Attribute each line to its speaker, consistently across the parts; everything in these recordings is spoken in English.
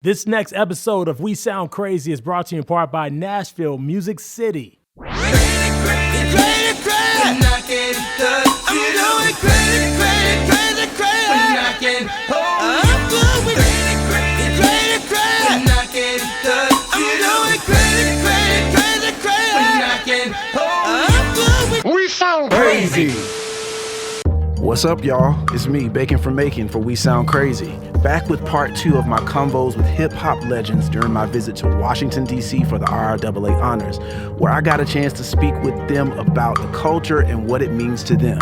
Speaker 1: This next episode of We Sound Crazy is brought to you in part by Nashville Music City.
Speaker 2: We sound crazy.
Speaker 3: What's up, y'all? It's me, Bacon from Macon for We Sound Crazy. Back with part 2 of my combos with hip-hop legends during my visit to Washington, D.C. for the RIAA Honors, where I got a chance to speak with them about the culture and what it means to them.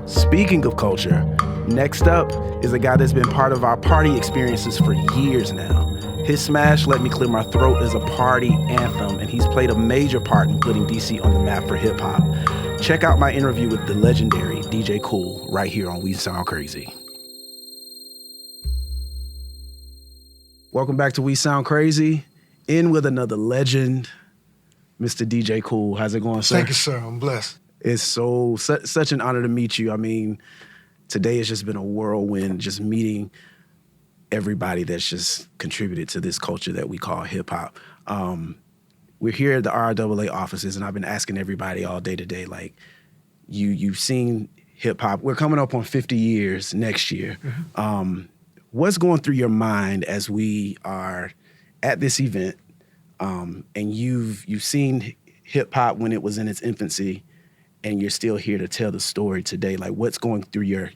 Speaker 3: Speaking of culture, next up is a guy that's been part of our party experiences for years now. His smash, Let Me Clear My Throat, is a party anthem, and he's played a major part in putting D.C. on the map for hip-hop. Check out my interview with the legendary DJ Kool right here on We Sound Crazy. Welcome back to We Sound Crazy. In with another legend, Mr. DJ Kool. How's it going, sir?
Speaker 2: Thank you, sir. I'm blessed.
Speaker 3: It's such an honor to meet you. I mean, today has just been a whirlwind, just meeting everybody that's just contributed to this culture that we call hip-hop. We're here at the RIAA offices, and I've been asking everybody all day today, like, you've seen hip-hop. We're coming up on 50 years next year. Mm-hmm. What's going through your mind as we are at this event, and you've seen hip-hop when it was in its infancy, and you're still here to tell the story today? Like, what's going through your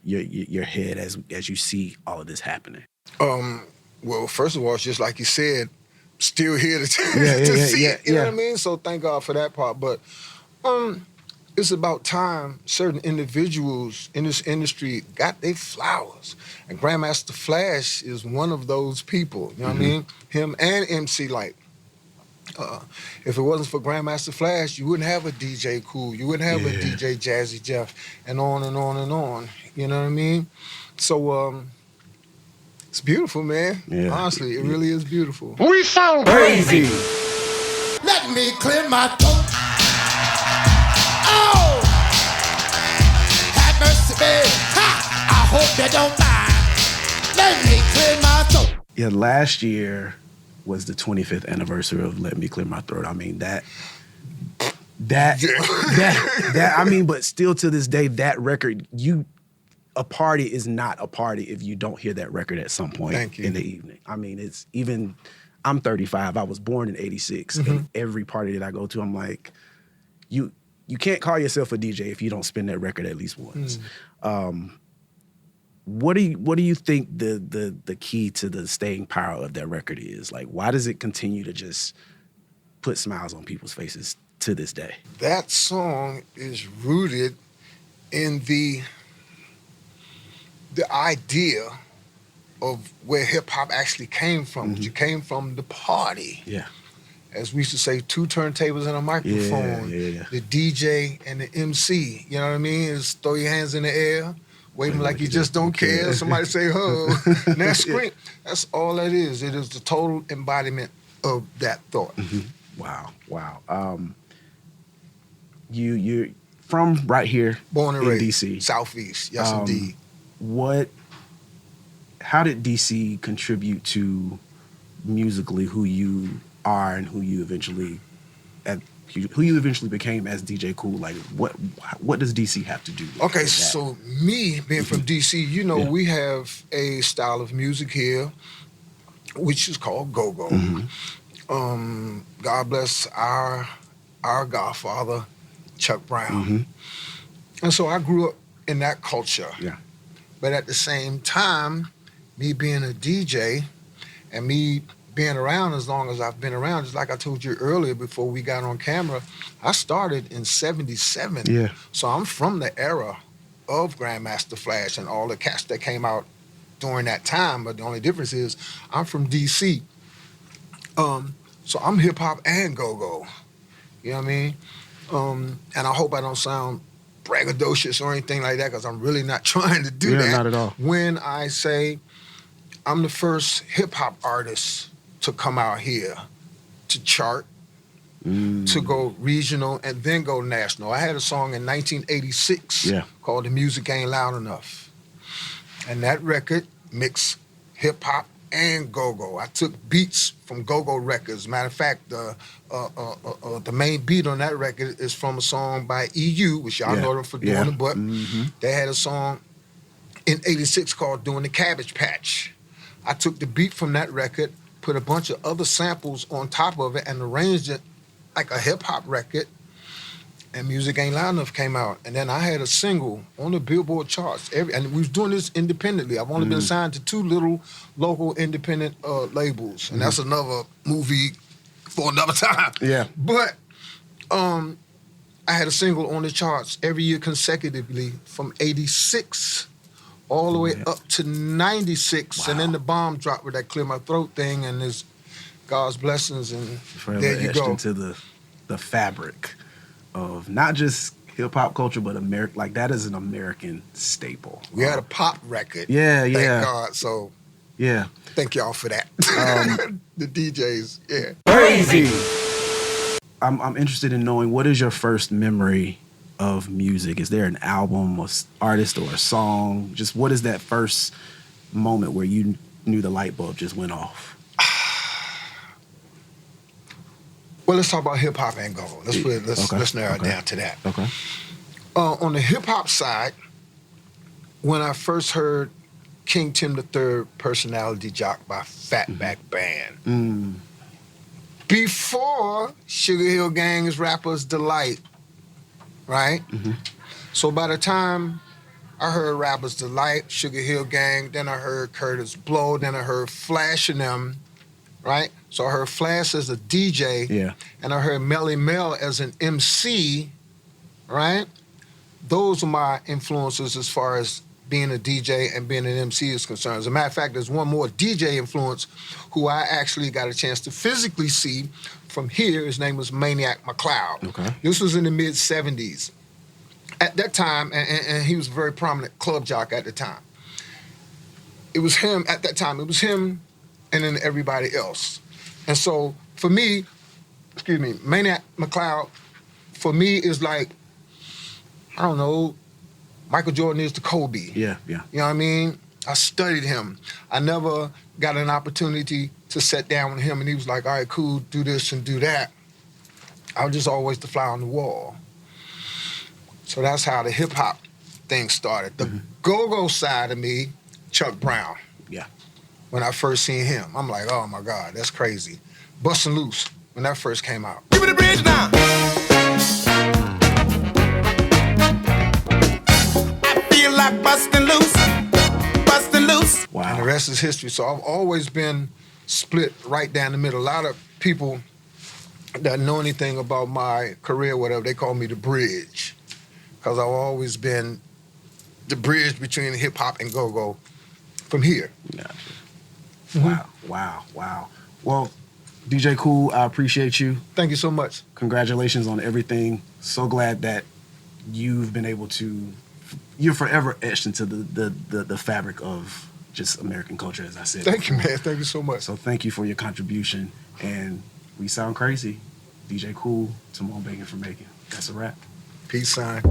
Speaker 3: head as you see all of this happening?
Speaker 2: Well, first of all, it's just like you said, still here to see it, you know what I mean? So thank God for that part. But it's about time certain individuals in this industry got their flowers. And Grandmaster Flash is one of those people, you know what I mean? Him and MC Lyte. If it wasn't for Grandmaster Flash, you wouldn't have a DJ Kool, you wouldn't have a DJ Jazzy Jeff, and on and on and on, you know what I mean? So, it's beautiful, man. Yeah. Honestly, it really is beautiful.
Speaker 3: We sound crazy.
Speaker 4: Let me clear my throat. Oh! Have mercy, babe. Ha! I hope you don't mind. Let me clear my throat.
Speaker 3: Yeah, last year was the 25th anniversary of Let Me Clear My Throat. I mean, that I mean, but still to this day, that record, a party is not a party if you don't hear that record at some point in the evening. I mean, it's even, I'm 35, I was born in 86, and every party that I go to, I'm like, you can't call yourself a DJ if you don't spin that record at least once. What do you think the key to the staying power of that record is? Like, why does it continue to just put smiles on people's faces to this day?
Speaker 2: That song is rooted in the idea of where hip-hop actually came from. It came from the party. Yeah. As we used to say, 2 turntables and a microphone. The DJ and the MC, you know what I mean? Is throw your hands in the air, waving like you just don't care. Somebody say, oh, now scream. That's all that is. It is the total embodiment of that thought.
Speaker 3: Wow. You're from right here,
Speaker 2: born and raised,
Speaker 3: D.C.
Speaker 2: Southeast, yes indeed.
Speaker 3: How did DC contribute to musically who you are and who you eventually became as DJ Kool? Like, what does DC have to do with that?
Speaker 2: So me being from DC, you know, we have a style of music here which is called go-go. God bless our godfather, Chuck Brown. And so I grew up in that culture. But at the same time, me being a DJ and me being around as long as I've been around, just like I told you earlier before we got on camera, I started in 77. So I'm from the era of Grandmaster Flash and all the cats that came out during that time, but the only difference is I'm from DC. So I'm hip-hop and go-go, you know what I mean? And I hope I don't sound braggadocious or anything like that, because I'm really not trying to do that.
Speaker 3: Not at all.
Speaker 2: When I say I'm the first hip-hop artist to come out here to chart, to go regional, and then go national. I had a song in 1986 called The Music Ain't Loud Enough. And that record mixed hip-hop and go-go. I took beats from go-go records. Matter of fact, the main beat on that record is from a song by EU, which y'all know them for doing it, but they had a song in '86 called Doing the Cabbage Patch. I took the beat from that record, put a bunch of other samples on top of it, and arranged it like a hip-hop record, and Music Ain't Loud Enough came out. And then I had a single on the Billboard charts. And we was doing this independently. I've only been signed to 2 little local independent labels, and that's another movie for another time.
Speaker 3: Yeah.
Speaker 2: But I had a single on the charts every year consecutively from '86 all the way up to '96, and then the bomb dropped with that Clear My Throat thing, and there's God's blessings, and
Speaker 3: Forever
Speaker 2: there you
Speaker 3: etched
Speaker 2: go.
Speaker 3: into the fabric of not just hip hop culture, but like that is an American staple.
Speaker 2: We had a pop record.
Speaker 3: Yeah,
Speaker 2: Thank
Speaker 3: yeah.
Speaker 2: God. So
Speaker 3: Yeah.
Speaker 2: thank y'all for that. The DJs, yeah.
Speaker 3: Crazy. I'm interested in knowing, what is your first memory of music? Is there an album or artist or a song? Just what is that first moment where you knew the light bulb just went off?
Speaker 2: Well, let's talk about hip hop and go. Let's narrow it down to that.
Speaker 3: Okay.
Speaker 2: On the hip hop side, when I first heard King Tim III, Personality Jock by Fatback Band, before Sugar Hill Gang's Rapper's Delight, right? So by the time I heard Rapper's Delight, Sugar Hill Gang, then I heard Curtis Blow, then I heard Flash and them, right? So I heard Flash as a DJ, and I heard Melly Mel as an MC, right? Those are my influences as far as being a DJ and being an MC is concerned. As a matter of fact, there's one more DJ influence who I actually got a chance to physically see from here. His name was Maniac McLeod.
Speaker 3: Okay.
Speaker 2: This was in the mid-'70s. At that time, and he was a very prominent club jock at the time. It was him, at that time, it was him and then everybody else. And so, for me, Maniac McLeod, for me, is like, I don't know, Michael Jordan is to Kobe.
Speaker 3: Yeah.
Speaker 2: You know what I mean? I studied him. I never got an opportunity to sit down with him and he was like, all right, cool, do this and do that. I was just always the fly on the wall. So that's how the hip-hop thing started. The go-go side of me, Chuck Brown.
Speaker 3: Yeah.
Speaker 2: When I first seen him, I'm like, oh my God, that's crazy. Bustin' Loose, when that first came out.
Speaker 4: Give me the bridge now. I feel like busting loose, busting loose.
Speaker 3: Wow.
Speaker 2: And the rest is history. So I've always been split right down the middle. A lot of people that know anything about my career, whatever, they call me the bridge. Because I've always been the bridge between hip-hop and go-go from here.
Speaker 3: Gotcha. Wow. Well, DJ Kool, I appreciate you.
Speaker 2: Thank you so much.
Speaker 3: Congratulations on everything. So glad that you've been able to, you're forever etched into the fabric of just American culture, as I said.
Speaker 2: Thank you, man. Thank you so much.
Speaker 3: So thank you for your contribution. And we sound crazy. DJ Kool, Tamone Bacon for Making. That's a wrap.
Speaker 2: Peace sign.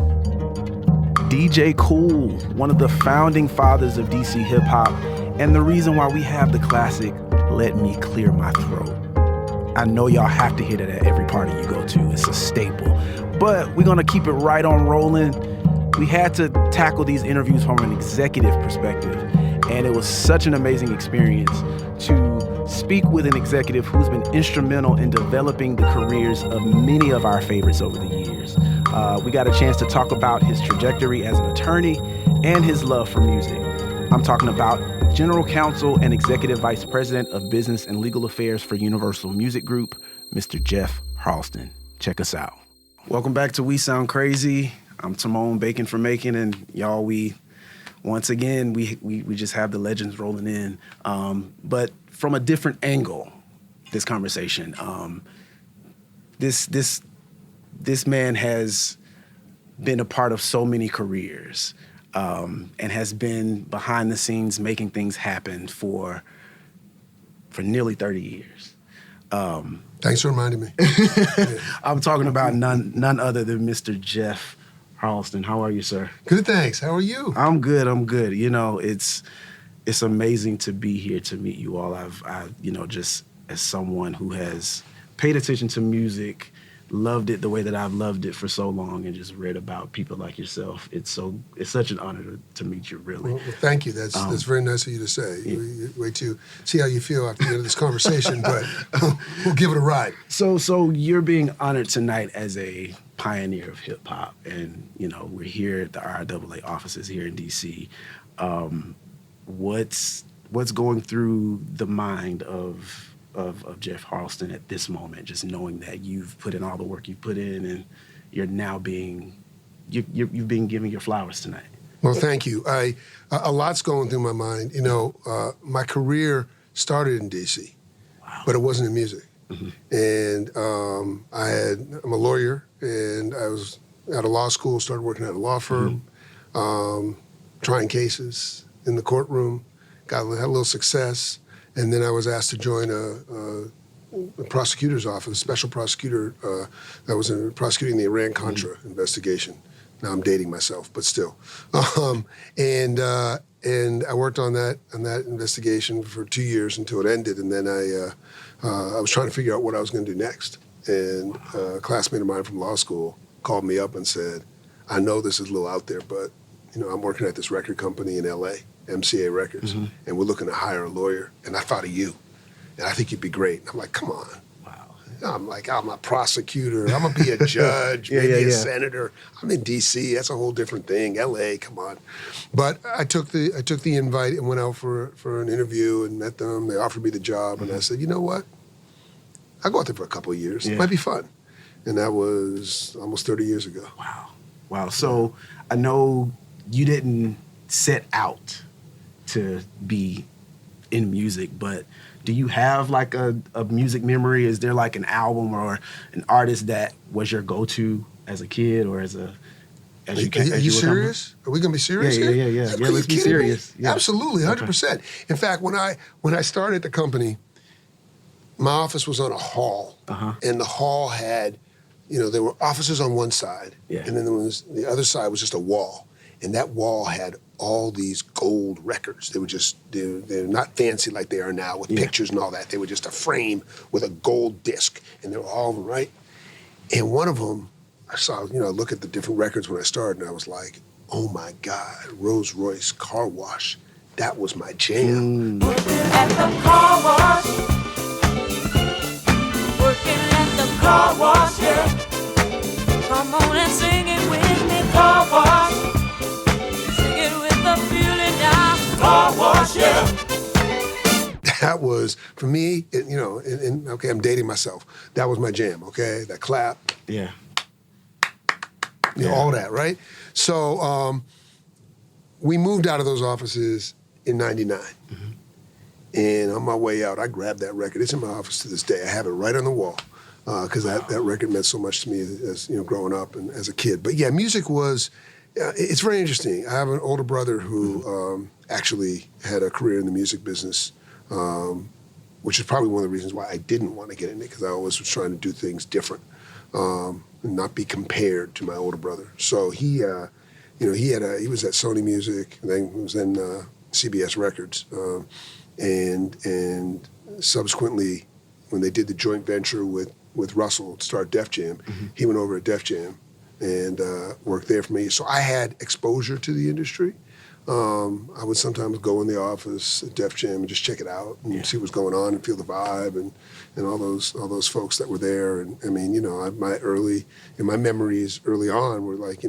Speaker 3: DJ Kool, one of the founding fathers of DC hip-hop, and the reason why we have the classic Let Me Clear My Throat. I know y'all have to hear that at every party you go to. It's a staple. But we're going to keep it right on rolling. We had to tackle these interviews from an executive perspective, and it was such an amazing experience to speak with an executive who's been instrumental in developing the careers of many of our favorites over the years. We got a chance to talk about his trajectory as an attorney and his love for music. I'm talking about General Counsel and Executive Vice President of Business and Legal Affairs for Universal Music Group, Mr. Jeff Harleston. Check us out. Welcome back to We Sound Crazy. I'm Tamone Bacon for Making, and y'all, we just have the legends rolling in. But from a different angle, this conversation. This man has been a part of so many careers, and has been behind the scenes making things happen for nearly 30 years.
Speaker 5: Thanks for reminding me.
Speaker 3: I'm talking about none other than Mr. Jeff Harleston. How are you, sir?
Speaker 5: Good, thanks. How are you?
Speaker 3: I'm good. You know, it's amazing to be here to meet you all. I just as someone who has paid attention to music, loved it the way that I've loved it for so long, and just read about people like yourself. It's such an honor to meet you, really.
Speaker 5: Well, thank you. That's very nice of you to say. Yeah. Wait to see how you feel after the end of this conversation, but we'll give it a ride. So
Speaker 3: you're being honored tonight as a pioneer of hip hop, and we're here at the RIAA offices here in DC. What's going through the mind of Jeff Harleston at this moment, just knowing that you've put in all the work you've put in, and you're now you've been given your flowers tonight?
Speaker 5: Well, thank you. A lot's going through my mind. My career started in DC, wow, but it wasn't in music. Mm-hmm. And I'm a lawyer, and I was out of law school, started working at a law firm, trying cases in the courtroom, had a little success. And then I was asked to join a prosecutor's office, special prosecutor that was prosecuting the Iran-Contra investigation. Now I'm dating myself, but still. And I worked on that investigation for 2 years until it ended. And then I was trying to figure out what I was going to do next. And a classmate of mine from law school called me up and said, "I know this is a little out there, but I'm working at this record company in LA. MCA Records, and we're looking to hire a lawyer, and I thought of you, and I think you'd be great." And I'm like, "Come on." Wow. I'm like, I'm a prosecutor. I'm going to be a judge, maybe a senator. I'm in D.C. That's a whole different thing. L.A., come on. But I took the invite and went out for an interview and met them. They offered me the job, and I said, "You know what? I'll go out there for a couple of years. It might be fun." And that was almost 30 years ago. Wow.
Speaker 3: So I know you didn't set out to be in music, but do you have like a music memory? Is there like an album or an artist that was your go-to as a kid or as
Speaker 5: you serious? Are we gonna be serious here?
Speaker 3: Yeah. Let's be serious. Yeah.
Speaker 5: Absolutely, 100%. Okay. In fact, when I started the company, my office was on a hall, and the hall had, there were offices on one side, and then the other side was just a wall, and that wall had all these gold records. They're not fancy like they are now with pictures and all that. They were just a frame with a gold disc, and they were all right. And one of them, I saw, look at the different records when I started, and I was like, oh my God, Rolls Royce Car Wash. That was my jam.
Speaker 6: Working at the car wash. Working at the car wash, yeah. Come on and sing it with me, car wash. Car wash, yeah.
Speaker 5: That was, for me, okay, I'm dating myself. That was my jam, okay? That clap.
Speaker 3: Yeah.
Speaker 5: All that, right? So we moved out of those offices in 99. And on my way out, I grabbed that record. It's in my office to this day. I have it right on the wall because that record meant so much to me as growing up and as a kid. But yeah, music was... it's very interesting. I have an older brother who actually had a career in the music business, which is probably one of the reasons why I didn't want to get in it, because I always was trying to do things different and not be compared to my older brother. So he was at Sony Music, and then he was in CBS Records, and subsequently, when they did the joint venture with Russell to start Def Jam, he went over at Def Jam and worked there for me. So I had exposure to the industry. I would sometimes go in the office at Def Jam and just check it out and see what's going on and feel the vibe and all those folks that were there. And I mean, my memories early on were like,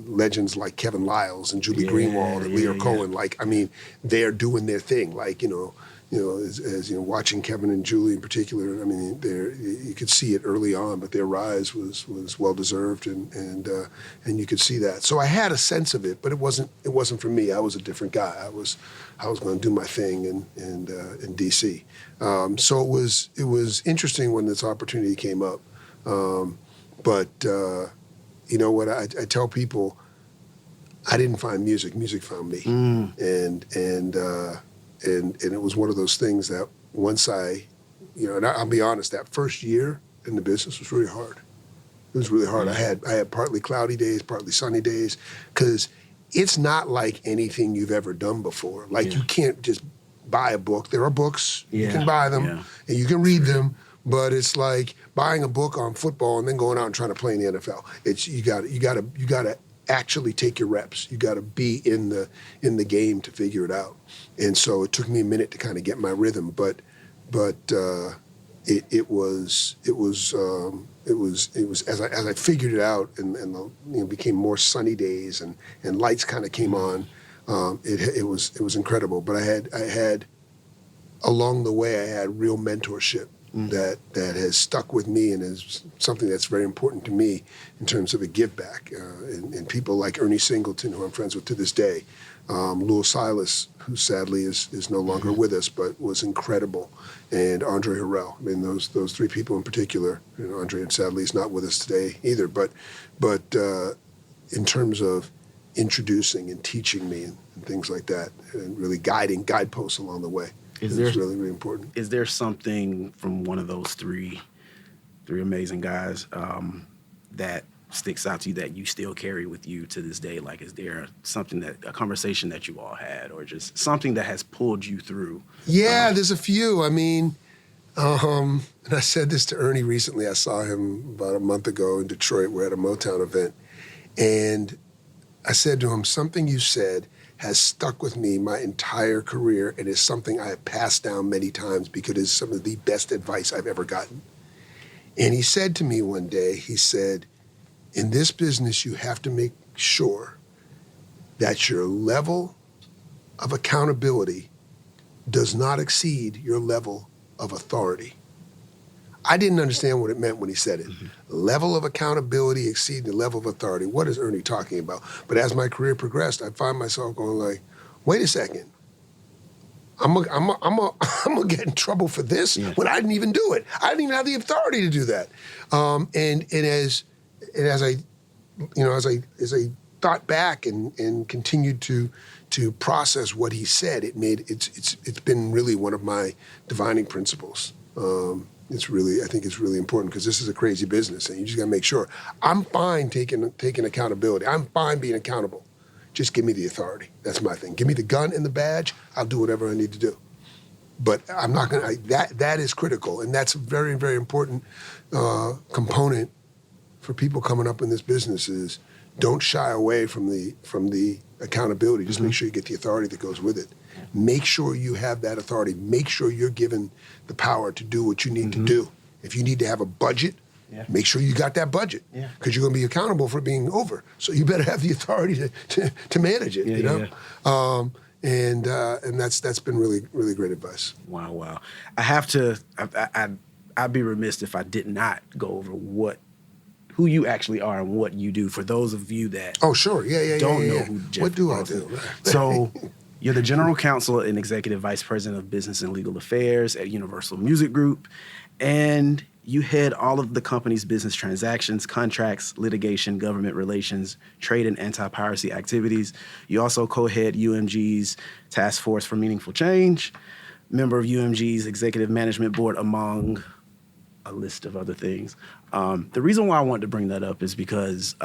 Speaker 5: legends like Kevin Liles and Julie Greenwald and Leo Cohen. Like, I mean, they're doing their thing. Like, as watching Kevin and Julie in particular, I mean, you could see it early on, but their rise was well deserved, and you could see that. So I had a sense of it, but it wasn't for me. I was a different guy. I was going to do my thing in DC. So it was interesting when this opportunity came up. But you know what? I tell people, I didn't find music. Music found me, and it was one of those things that once and I'll be honest, that first year in the business was really hard. It was really hard. I had partly cloudy days, partly sunny days, because it's not like anything you've ever done before. Like you can't just buy a book. There are books, you can buy them, and you can read them, but it's like buying a book on football and then going out and trying to play in the NFL. It's you gotta actually take your reps. You gotta be in the game to figure it out. And so it took me a minute to kind of get my rhythm, but it was as I figured it out and became more sunny days and lights kind of came on. It was incredible. But I had along the way I had real mentorship that has stuck with me and is something that's very important to me in terms of a give back. And people like Ernie Singleton, who I'm friends with to this day, Louis Silas, who sadly is no longer with us, but was incredible, and Andre Harrell. I mean, those three people in particular. Andre, and sadly, is not with us today either. But in terms of introducing and teaching me and things like that, and really guiding guideposts along the way, is really, really important.
Speaker 3: Is there something from one of those three amazing guys that sticks out to you that you still carry with you to this day? Like, is there a conversation that you all had, or just something that has pulled you through?
Speaker 5: Yeah, there's a few. I mean, and I said this to Ernie recently. I saw him about a month ago in Detroit. We're at a Motown event. And I said to him, something you said has stuck with me my entire career and is something I have passed down many times because it's some of the best advice I've ever gotten. And he said to me one day, he said, in this business, you have to make sure that your level of accountability does not exceed your level of authority. I didn't understand what it meant when he said it. Level of accountability exceeding the level of authority. What is Ernie talking about? But as my career progressed, I find myself going like, wait a second. I'm gonna get in trouble for this when I didn't even do it. I didn't even have the authority to do that. And as I thought back and continued to process what he said, it's been really one of my defining principles. I think it's really important because this is a crazy business, and you just got to make sure. I'm fine taking accountability. I'm fine being accountable. Just give me the authority. That's my thing. Give me the gun and the badge. I'll do whatever I need to do. But I'm not gonna. That is critical, and that's a very, very important component for people coming up in this business. Is don't shy away from the accountability. Just make sure you get the authority that goes with it. Make sure you have that authority. Make sure you're given the power to do what you need to do. If you need to have a budget, make sure you got that budget, because you're going to be accountable for being over. So you better have the authority to manage it. And that's been really, really great advice.
Speaker 3: Wow. I have to. I'd be remiss if I did not go over who you actually are and what you do for those of you that
Speaker 5: don't know
Speaker 3: who Jeff
Speaker 5: What do I
Speaker 3: is.
Speaker 5: do?
Speaker 3: So you're the General Counsel and Executive Vice President of Business and Legal Affairs at Universal Music Group, and you head all of the company's business transactions, contracts, litigation, government relations, trade and anti-piracy activities. You also co-head UMG's Task Force for Meaningful Change, member of UMG's Executive Management Board, among a list of other things. The reason why I wanted to bring that up is because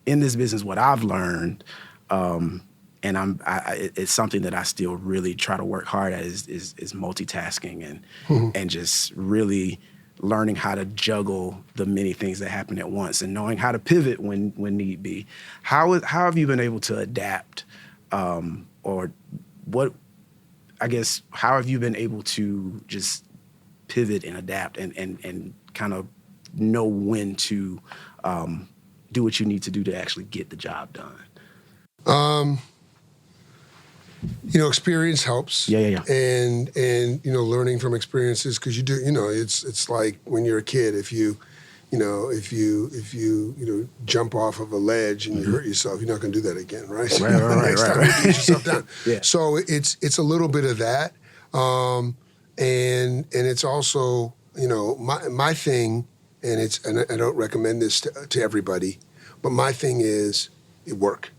Speaker 3: in this business, what I've learned, and it's something that I still really try to work hard at, is multitasking and just really learning how to juggle the many things that happen at once and knowing how to pivot when need be. How have you been able to adapt, or what? I guess how have you been able to just pivot and adapt and kind of know when to do what you need to do to actually get the job done?
Speaker 5: Experience helps.
Speaker 3: Yeah.
Speaker 5: And learning from experiences, because you do, it's like when you're a kid, if you jump off of a ledge and you hurt yourself, you're not going to do that again, right? Next time you get yourself down. So it's a little bit of that, and it's also my thing, and I don't recommend this to everybody, but my thing is work.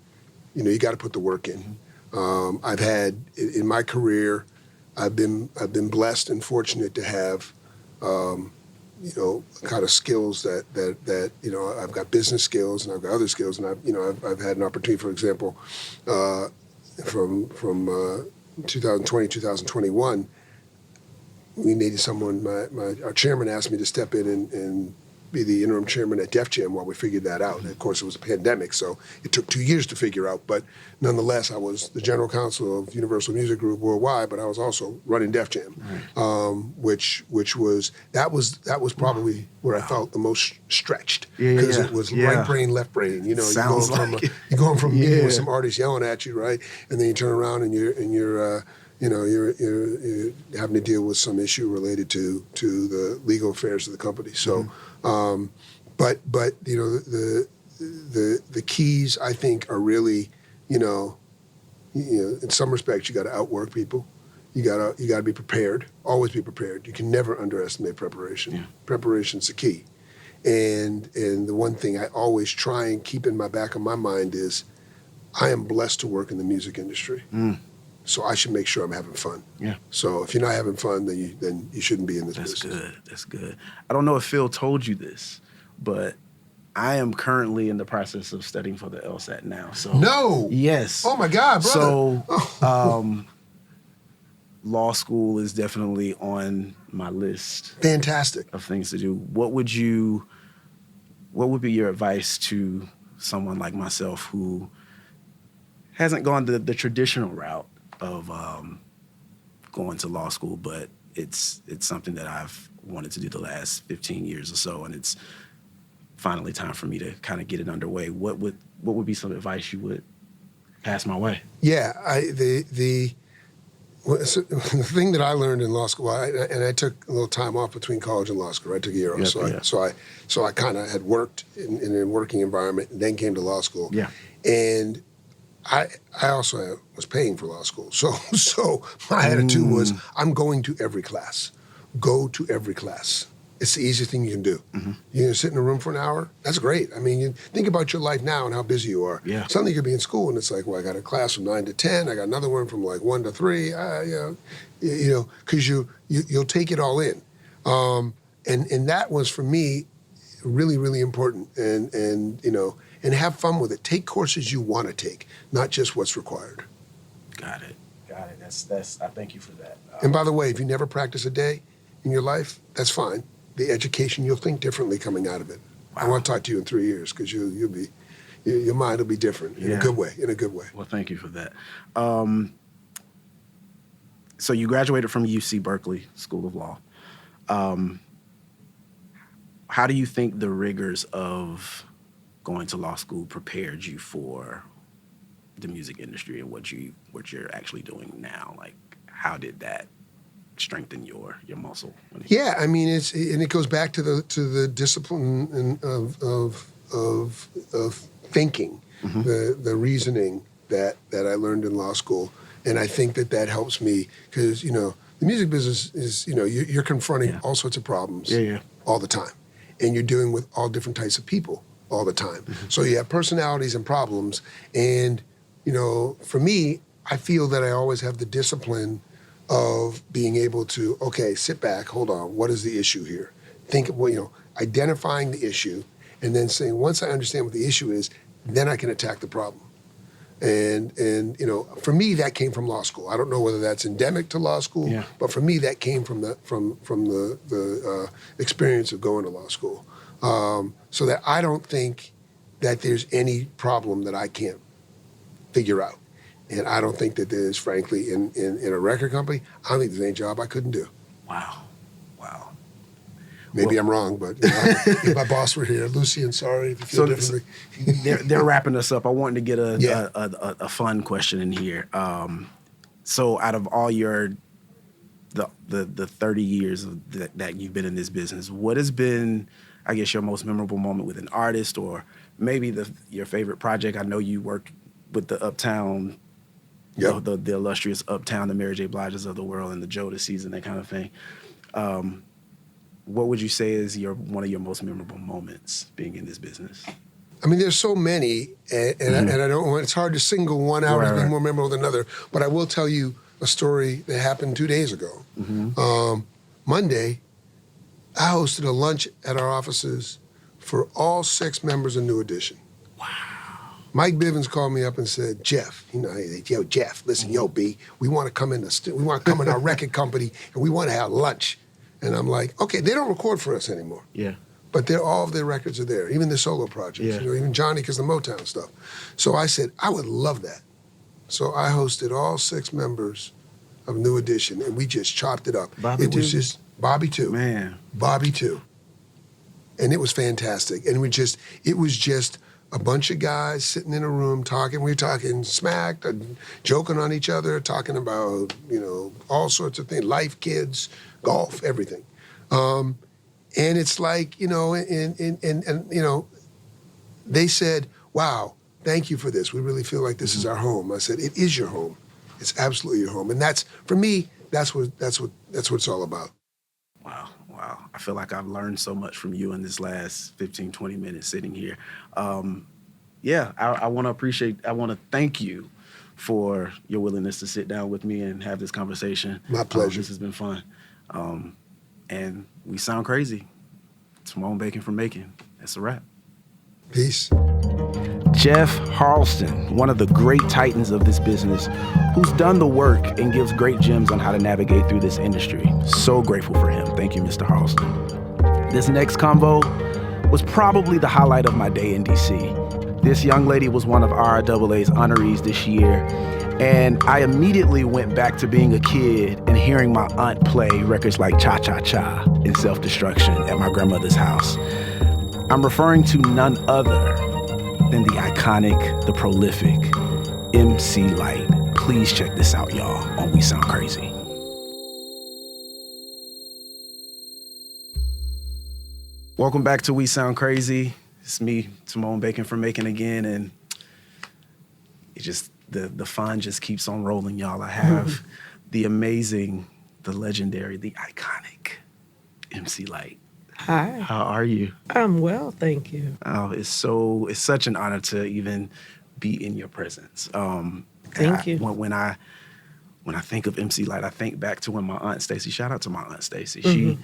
Speaker 5: You got to put the work in. I've had in my career, I've been blessed and fortunate to have kind of skills that I've got business skills and I've got other skills, and I've had an opportunity, for example, from 2020, 2021, we needed someone. Our chairman asked me to step in and be the interim chairman at Def Jam while we figured that out. And of course, it was a pandemic, so it took 2 years to figure out. But nonetheless, I was the general counsel of Universal Music Group Worldwide, but I was also running Def Jam, which was probably where I felt the most stretched, because it was right brain, left brain. You're going from meeting with some artists yelling at you, right, and then you turn around and you're having to deal with some issue related to the legal affairs of the company. So. But the keys, I think, are really, in some respects, you got to outwork people. You got to be prepared. Always be prepared. You can never underestimate preparation. Yeah. Preparation's the key. And the one thing I always try and keep in my back of my mind is, I am blessed to work in the music industry. So I should make sure I'm having fun. Yeah. So if you're not having fun, then you shouldn't be in this business.
Speaker 3: That's good. I don't know if Phil told you this, but I am currently in the process of studying for the LSAT now. So
Speaker 5: no.
Speaker 3: Yes.
Speaker 5: Oh my God, brother.
Speaker 3: So law school is definitely on my list.
Speaker 5: Fantastic.
Speaker 3: Of things to do. What would be your advice to someone like myself who hasn't gone the traditional route of going to law school, but it's something that I've wanted to do the last 15 years or so, and it's finally time for me to kind of get it underway. What would be some advice you would pass my way? Yeah,
Speaker 5: the thing that I learned in law school, and I took a little time off between college and law school. I took a year off, so I kind of had worked in a working environment, and then came to law school. Yeah, and I also was paying for law school. So my attitude was, I'm going to every class. Go to every class. It's the easiest thing you can do. You're gonna sit in a room for an hour? That's great. I mean, you think about your life now and how busy you are. Yeah. Suddenly you could be in school and it's like, well, I got a class from 9 to 10. I got another one from like 1 to 3. Because you'll take it all in. And that was, for me, really, really important. And have fun with it. Take courses you want to take, not just what's required.
Speaker 3: Got it. That's. I thank you for that.
Speaker 5: And by the way, if you never practice a day in your life, that's fine. The education, you'll think differently coming out of it. Wow. I want to talk to you in 3 years, because your mind will be different in a good way.
Speaker 3: Well, thank you for that. So you graduated from UC Berkeley School of Law. How do you think the rigors of going to law school prepared you for the music industry and what you're actually doing now? Like, how did that strengthen your muscle?
Speaker 5: Yeah, I mean, it goes back to the discipline of thinking, the reasoning that I learned in law school, and I think that helps me, because the music business is you're confronting all sorts of problems all the time, and you're dealing with all different types of people all the time. So you have personalities and problems, and for me, I feel that I always have the discipline of being able to, okay, sit back, hold on, what is the issue here? Think of identifying the issue, and then saying, once I understand what the issue is, then I can attack the problem. And for me, that came from law school. I don't know whether that's endemic to law school, but for me, that came from the experience of going to law school. So that I don't think that there's any problem that I can't figure out. And I don't think that there's, frankly, in a record company, I don't think there's any job I couldn't do.
Speaker 3: Wow.
Speaker 5: Maybe I'm wrong, but if my boss were here, Lucy, I'm sorry if you feel differently.
Speaker 3: They're wrapping us up. I wanted to get a fun question in here. So out of all the 30 years that you've been in this business, what has been, I guess, your most memorable moment with an artist, or maybe your favorite project? I know you worked with the Uptown, the illustrious Uptown, the Mary J. Bliges of the world, and the Jodeci's and that kind of thing. What would you say is one of your most memorable moments being in this business?
Speaker 5: I mean, there's so many, and I don't want. It's hard to single one out as being more memorable than another. But I will tell you a story that happened 2 days ago. Monday, I hosted a lunch at our offices for all 6 members of New Edition.
Speaker 3: Wow.
Speaker 5: Mike Bivens called me up and said, Jeff, yo, Jeff, listen, yo, B, we want to come in our record company and we want to have lunch. And I'm like, okay, they don't record for us anymore.
Speaker 3: Yeah.
Speaker 5: But all of their records are there, even their solo projects,
Speaker 3: Yeah.
Speaker 5: Even Johnny, because the Motown stuff. So I said, I would love that. So I hosted all 6 members of New Edition, and we just chopped it up.
Speaker 3: Bobby
Speaker 5: it was
Speaker 3: too?
Speaker 5: just Bobby too.
Speaker 3: Man.
Speaker 5: Bobby too. And it was fantastic. And it was just a bunch of guys sitting in a room talking. We were talking smack, joking on each other, talking about, all sorts of things, life, kids, golf, everything. And it's like, they said, wow, thank you for this. We really feel like this is our home. I said, it is your home. It's absolutely your home. And that's, for me, that's what it's all about.
Speaker 3: Wow. I feel like I've learned so much from you in this last 15, 20 minutes sitting here. I want to thank you for your willingness to sit down with me and have this conversation.
Speaker 5: My pleasure.
Speaker 3: This has been fun. And we sound crazy. Tamone Bacon from Macon. That's a wrap.
Speaker 5: Peace.
Speaker 3: Jeff Harleston, one of the great titans of this business, who's done the work and gives great gems on how to navigate through this industry. So grateful for him. Thank you, Mr. Harleston. This next convo was probably the highlight of my day in DC. This young lady was one of RIAA's honorees this year, and I immediately went back to being a kid and hearing my aunt play records like Cha Cha Cha and Self-Destruction at my grandmother's house. I'm referring to none other than the iconic, the prolific MC Lyte. Please check this out, y'all, on We Sound Crazy. Welcome back to We Sound Crazy. It's me, Tamone Bacon from Macon again, and it just, the fun just keeps on rolling, y'all. I have the amazing, the legendary, the iconic MC Lyte.
Speaker 7: Hi.
Speaker 3: How are you?
Speaker 7: I'm well, thank you.
Speaker 3: Oh, it's such an honor to even be in your presence.
Speaker 7: Thank you.
Speaker 3: When I think of MC Lyte, I think back to when my Aunt Stacy, shout out to my Aunt Stacy, she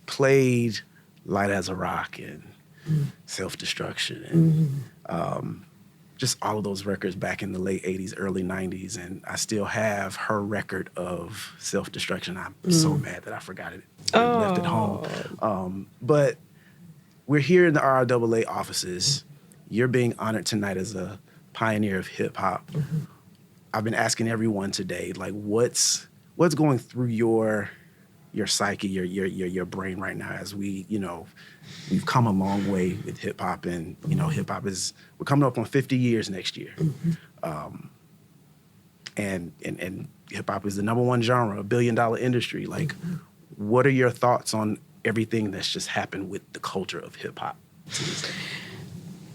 Speaker 3: played Light as a Rock and Self-Destruction and just all of those records back in the late 80s, early 90s. And I still have her record of Self-Destruction. I'm so mad that I forgot it. Left it home. But we're here in the RIAA offices. You're being honored tonight as a pioneer of hip hop. I've been asking everyone today, like, what's going through your psyche, your brain right now as we've come a long way with hip hop, and hip hop we're coming up on 50 years next year. And hip hop is the #1 genre, $1 billion industry. Like, what are your thoughts on everything that's just happened with the culture of hip hop?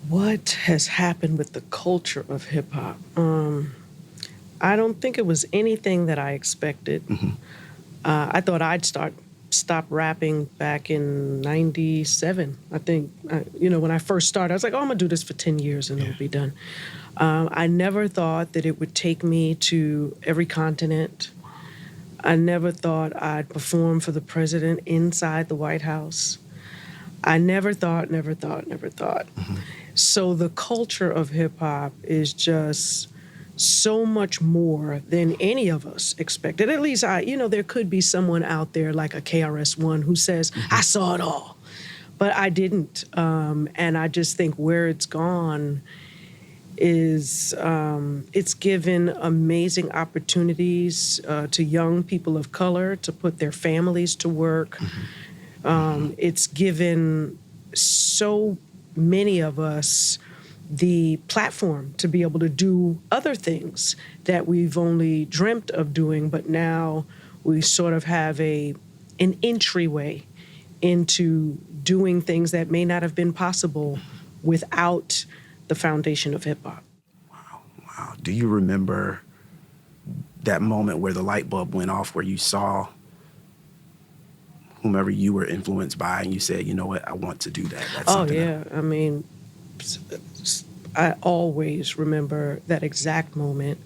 Speaker 7: What has happened with the culture of hip hop? I don't think it was anything that I expected. I thought I'd stop rapping back in '97. I think, when I first started, I was like, I'm gonna do this for 10 years and it'll be done. I never thought that it would take me to every continent. I never thought I'd perform for the president inside the White House. I never thought. So the culture of hip hop is just so much more than any of us expected. At least there could be someone out there like a KRS-One who says, I saw it all. But I didn't. And I just think where it's gone is it's given amazing opportunities to young people of color to put their families to work. It's given so many of us the platform to be able to do other things that we've only dreamt of doing, but now we sort of have an entryway into doing things that may not have been possible without the foundation of hip-hop.
Speaker 3: Wow. Do you remember that moment where the light bulb went off, where you saw whomever you were influenced by and you said, you know what, I want to do that? That's
Speaker 7: I mean, I always remember that exact moment,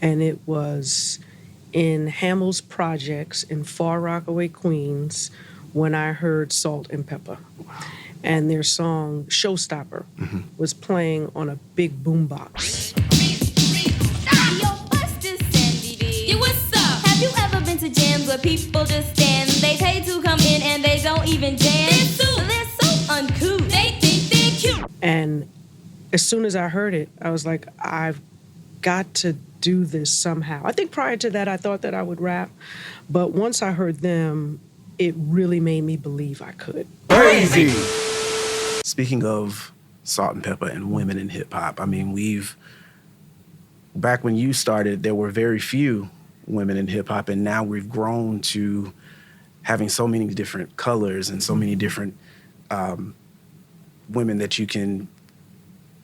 Speaker 7: and it was in Hamill's Projects in Far Rockaway, Queens, when I heard Salt-N-Peppa. And their song Showstopper was playing on a big boombox.
Speaker 8: Yo, what's up? Have you ever been to jams where people just stand? They pay to come in and they don't even dance. They're so uncool. They think they're cute.
Speaker 7: And as soon as I heard it, I was like, I've got to do this somehow. I think prior to that, I thought that I would rap. But once I heard them, it really made me believe I could.
Speaker 3: Crazy! Speaking of Salt-N-Peppa and women in hip-hop, I mean, back when you started, there were very few women in hip-hop, and now we've grown to having so many different colors and so many different women that you can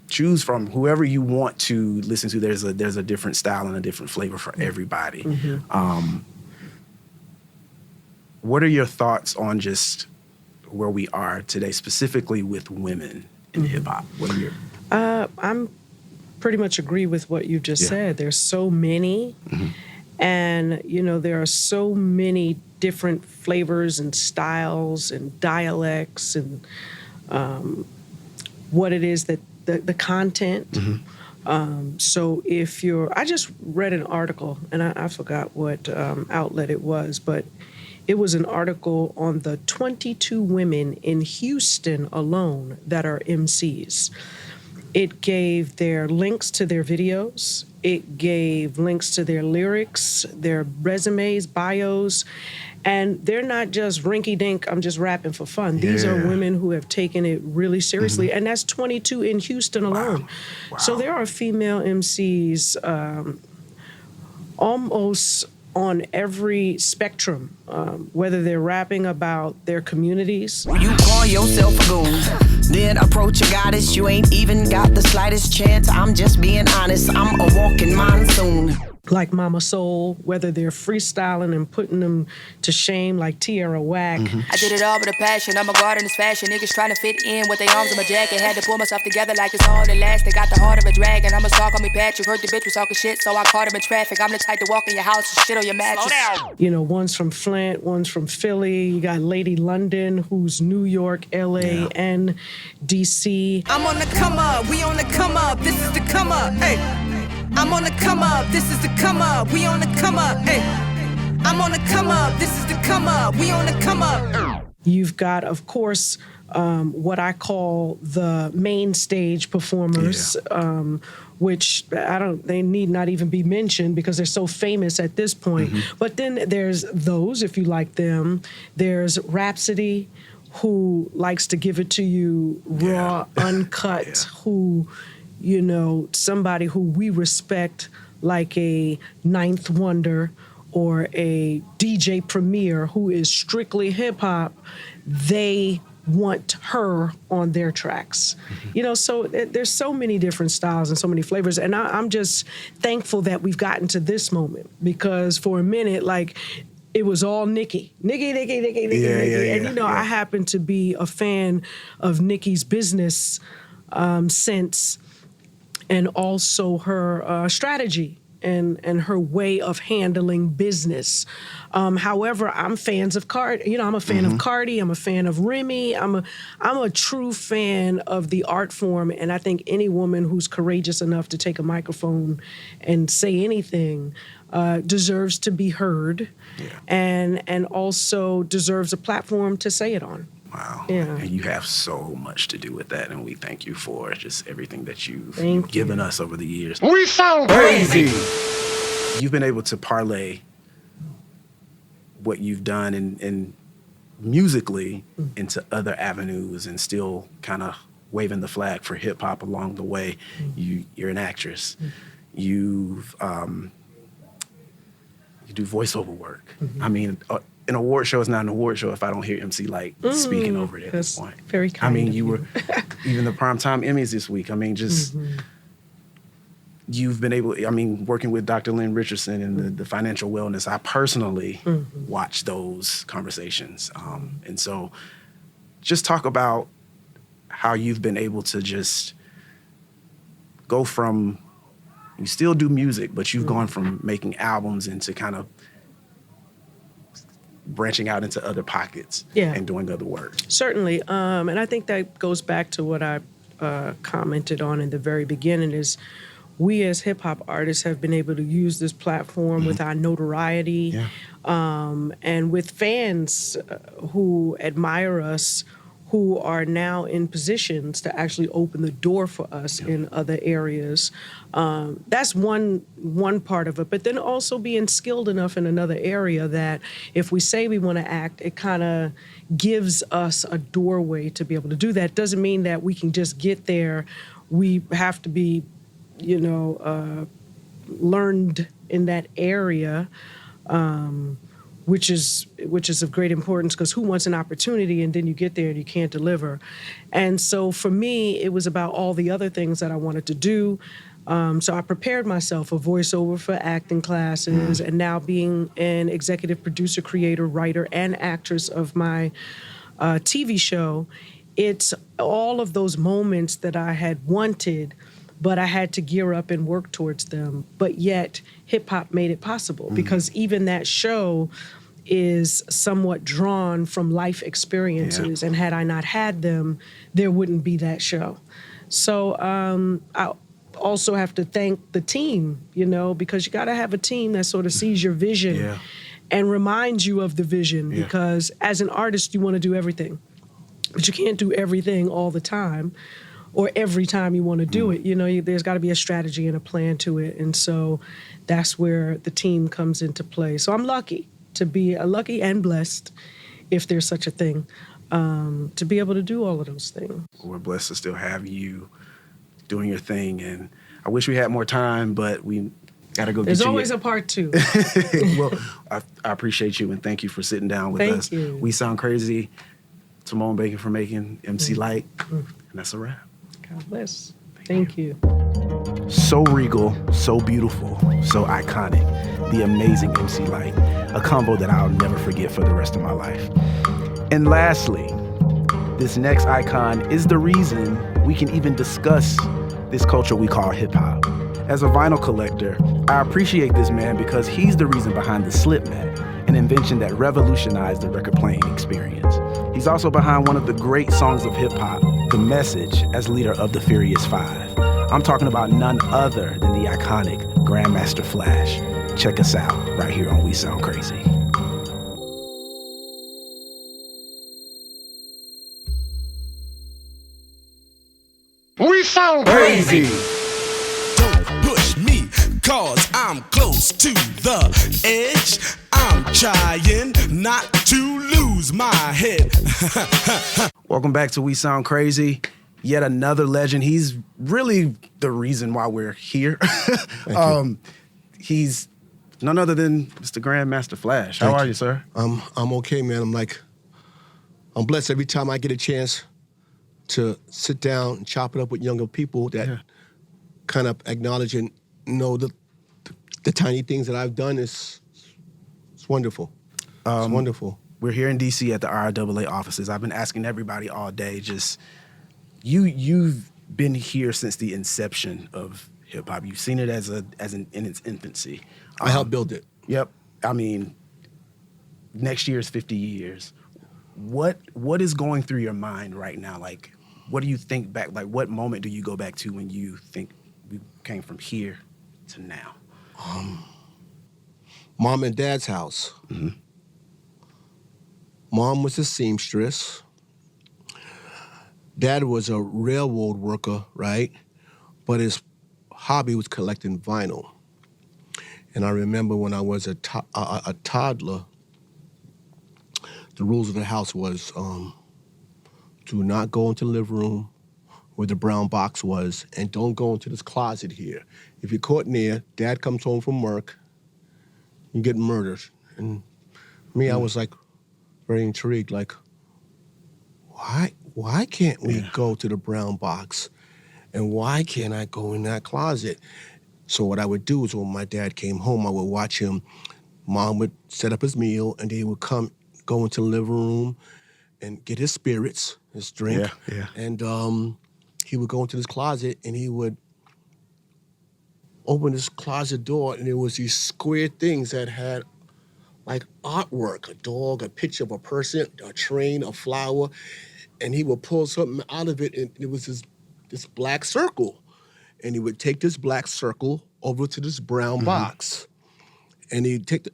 Speaker 3: choose from. Whoever you want to listen to, there's a different style and a different flavor for everybody. What are your thoughts on just where we are today, specifically with women in hip-hop? What are your...
Speaker 7: I'm pretty much agree with what you just said. There's so many, and, you know, there are so many different flavors and styles and dialects and what it is that the content. So if I just read an article, and I forgot what outlet it was, but it was an article on the 22 women in Houston alone that are MCs. It gave their links to their videos. It gave links to their lyrics, their resumes, bios. And they're not just rinky-dink, I'm just rapping for fun. These are women who have taken it really seriously. And that's 22 in Houston alone. Wow. So there are female MCs almost on every spectrum, whether they're rapping about their communities.
Speaker 9: You call yourself a goon, then approach a goddess. You ain't even got the slightest chance. I'm just being honest, I'm a walking monsoon.
Speaker 7: Like Mama Soul, whether they're freestyling and putting them to shame like Tierra Whack.
Speaker 10: I did it all with a passion. I'm a guard in this fashion. Niggas trying to fit in with their arms in my jacket. Had to pull myself together like it's all elastic. Got the heart of a dragon. I'm a star, call me Patrick. Heard the bitch was talking shit, so I caught him in traffic. I'm the type to walk in your house and shit on your mattress. Slow down.
Speaker 7: You know, one's from Flint, one's from Philly. You got Lady London, who's New York, LA, and DC.
Speaker 9: I'm on the come up, we on the come up. This is the come up, hey. I'm on the come up, this is the come up, we on the come up, hey. I'm on the come up, this is the come up, we on the come up.
Speaker 7: You've got, of course, what I call the main stage performers, which they need not even be mentioned because they're so famous at this point. But then there's those, if you like them. There's Rhapsody, who likes to give it to you raw, uncut, who... You know, somebody who we respect like a Ninth Wonder or a DJ Premier who is strictly hip-hop, they want her on their tracks. You know, so there's so many different styles and so many flavors. And I'm just thankful that we've gotten to this moment because for a minute, like, it was all Nicki. Nicki. And, you know, I happen to be a fan of Nicki's business sense and also her strategy and her way of handling business. However, I'm fans of Cardi. You know, I'm a fan of Cardi. I'm a fan of Remy. I'm a true fan of the art form, and I think any woman who's courageous enough to take a microphone and say anything deserves to be heard, and also deserves a platform to say it on.
Speaker 3: Wow.
Speaker 7: Yeah.
Speaker 3: And you have so much to do with that, and we thank you for just everything that you've given us over the years.
Speaker 2: We sound crazy.
Speaker 3: You've been able to parlay what you've done and musically into other avenues and still kind of waving the flag for hip-hop along the way. You're an actress. You do voiceover work. I mean, an award show is not an award show if I don't hear MC Lyte speaking over it at this point.
Speaker 7: Very kind.
Speaker 3: I mean, you were even the Primetime Emmys this week. I mean, just you've been able. I mean, working with Dr. Lynn Richardson and the financial wellness. I personally watch those conversations, and so just talk about how you've been able to just go from. You still do music, but you've gone from making albums into kind of branching out into other pockets and doing other work.
Speaker 7: Certainly. And I think that goes back to what I commented on in the very beginning is we as hip-hop artists have been able to use this platform with our notoriety and with fans who admire us, who are now in positions to actually open the door for us in other areas. That's one part of it. But then also being skilled enough in another area that if we say we want to act, it kind of gives us a doorway to be able to do that. Doesn't mean that we can just get there. We have to be, learned in that area. Which is of great importance because who wants an opportunity and then you get there and you can't deliver? And so for me, it was about all the other things that I wanted to do. So I prepared myself for voiceover, for acting classes, and now being an executive producer, creator, writer, and actress of my TV show, it's all of those moments that I had wanted, but I had to gear up and work towards them. But yet, hip-hop made it possible because even that show is somewhat drawn from life experiences. And had I not had them, there wouldn't be that show. So I also have to thank the team, because you got to have a team that sort of sees your vision and reminds you of the vision. Because as an artist, you want to do everything, but you can't do everything all the time. Or every time you want to do it, there's got to be a strategy and a plan to it. And so that's where the team comes into play. So I'm lucky to be lucky and blessed, if there's such a thing, to be able to do all of those things.
Speaker 3: We're blessed to still have you doing your thing. And I wish we had more time, but we got to go get you.
Speaker 7: There's always a part two.
Speaker 3: Well, I appreciate you and thank you for sitting down with us.
Speaker 7: Thank you.
Speaker 3: We Sound Crazy, Tamone Bacon for making MC Lyte, and that's a wrap.
Speaker 7: God bless. Thank you.
Speaker 3: So regal, so beautiful, so iconic. The amazing MC Lyte, a combo that I'll never forget for the rest of my life. And lastly, this next icon is the reason we can even discuss this culture we call hip-hop. As a vinyl collector, I appreciate this man because he's the reason behind the slip mat, an invention that revolutionized the record playing experience. He's also behind one of the great songs of hip-hop, The Message, as leader of the Furious Five. I'm talking about none other than the iconic Grandmaster Flash. Check us out right here on We Sound Crazy.
Speaker 4: We sound crazy.
Speaker 11: Don't push me, cause I'm close to the edge. I'm trying not to lose my head.
Speaker 3: Welcome back to We Sound Crazy. Yet another legend. He's really the reason why we're here. He's none other than Mr. Grandmaster Flash. How are you, sir?
Speaker 12: I'm okay, man. I'm blessed every time I get a chance to sit down and chop it up with younger people that kind of acknowledge and know the tiny things that I've done. It's wonderful. It's wonderful.
Speaker 3: We're here in D.C. at the RIAA offices. I've been asking everybody all day, just, you've been here since the inception of hip-hop. You've seen it in its infancy.
Speaker 12: I helped build it.
Speaker 3: Yep. I mean, next year is 50 years. What is going through your mind right now? Like, what do you think back? Like, what moment do you go back to when you think we came from here to now?
Speaker 12: Mom and Dad's house. Mm-hmm. Mom was a seamstress. Dad was a railroad worker, right? But his hobby was collecting vinyl. And I remember when I was a toddler, the rules of the house was do not go into the living room where the brown box was, and don't go into this closet here. If you're caught in there, Dad comes home from work, you get murdered. And me, I was like very intrigued, like, why can't we go to the brown box? And why can't I go in that closet? So what I would do is when my dad came home, I would watch him. Mom would set up his meal, and he would go into the living room and get his spirits, his drink.
Speaker 3: Yeah.
Speaker 12: And he would go into this closet, and he would open this closet door, and there was these square things that had like artwork, a dog, a picture of a person, a train, a flower, and he would pull something out of it, and it was this black circle. And he would take this black circle over to this brown box. And he'd take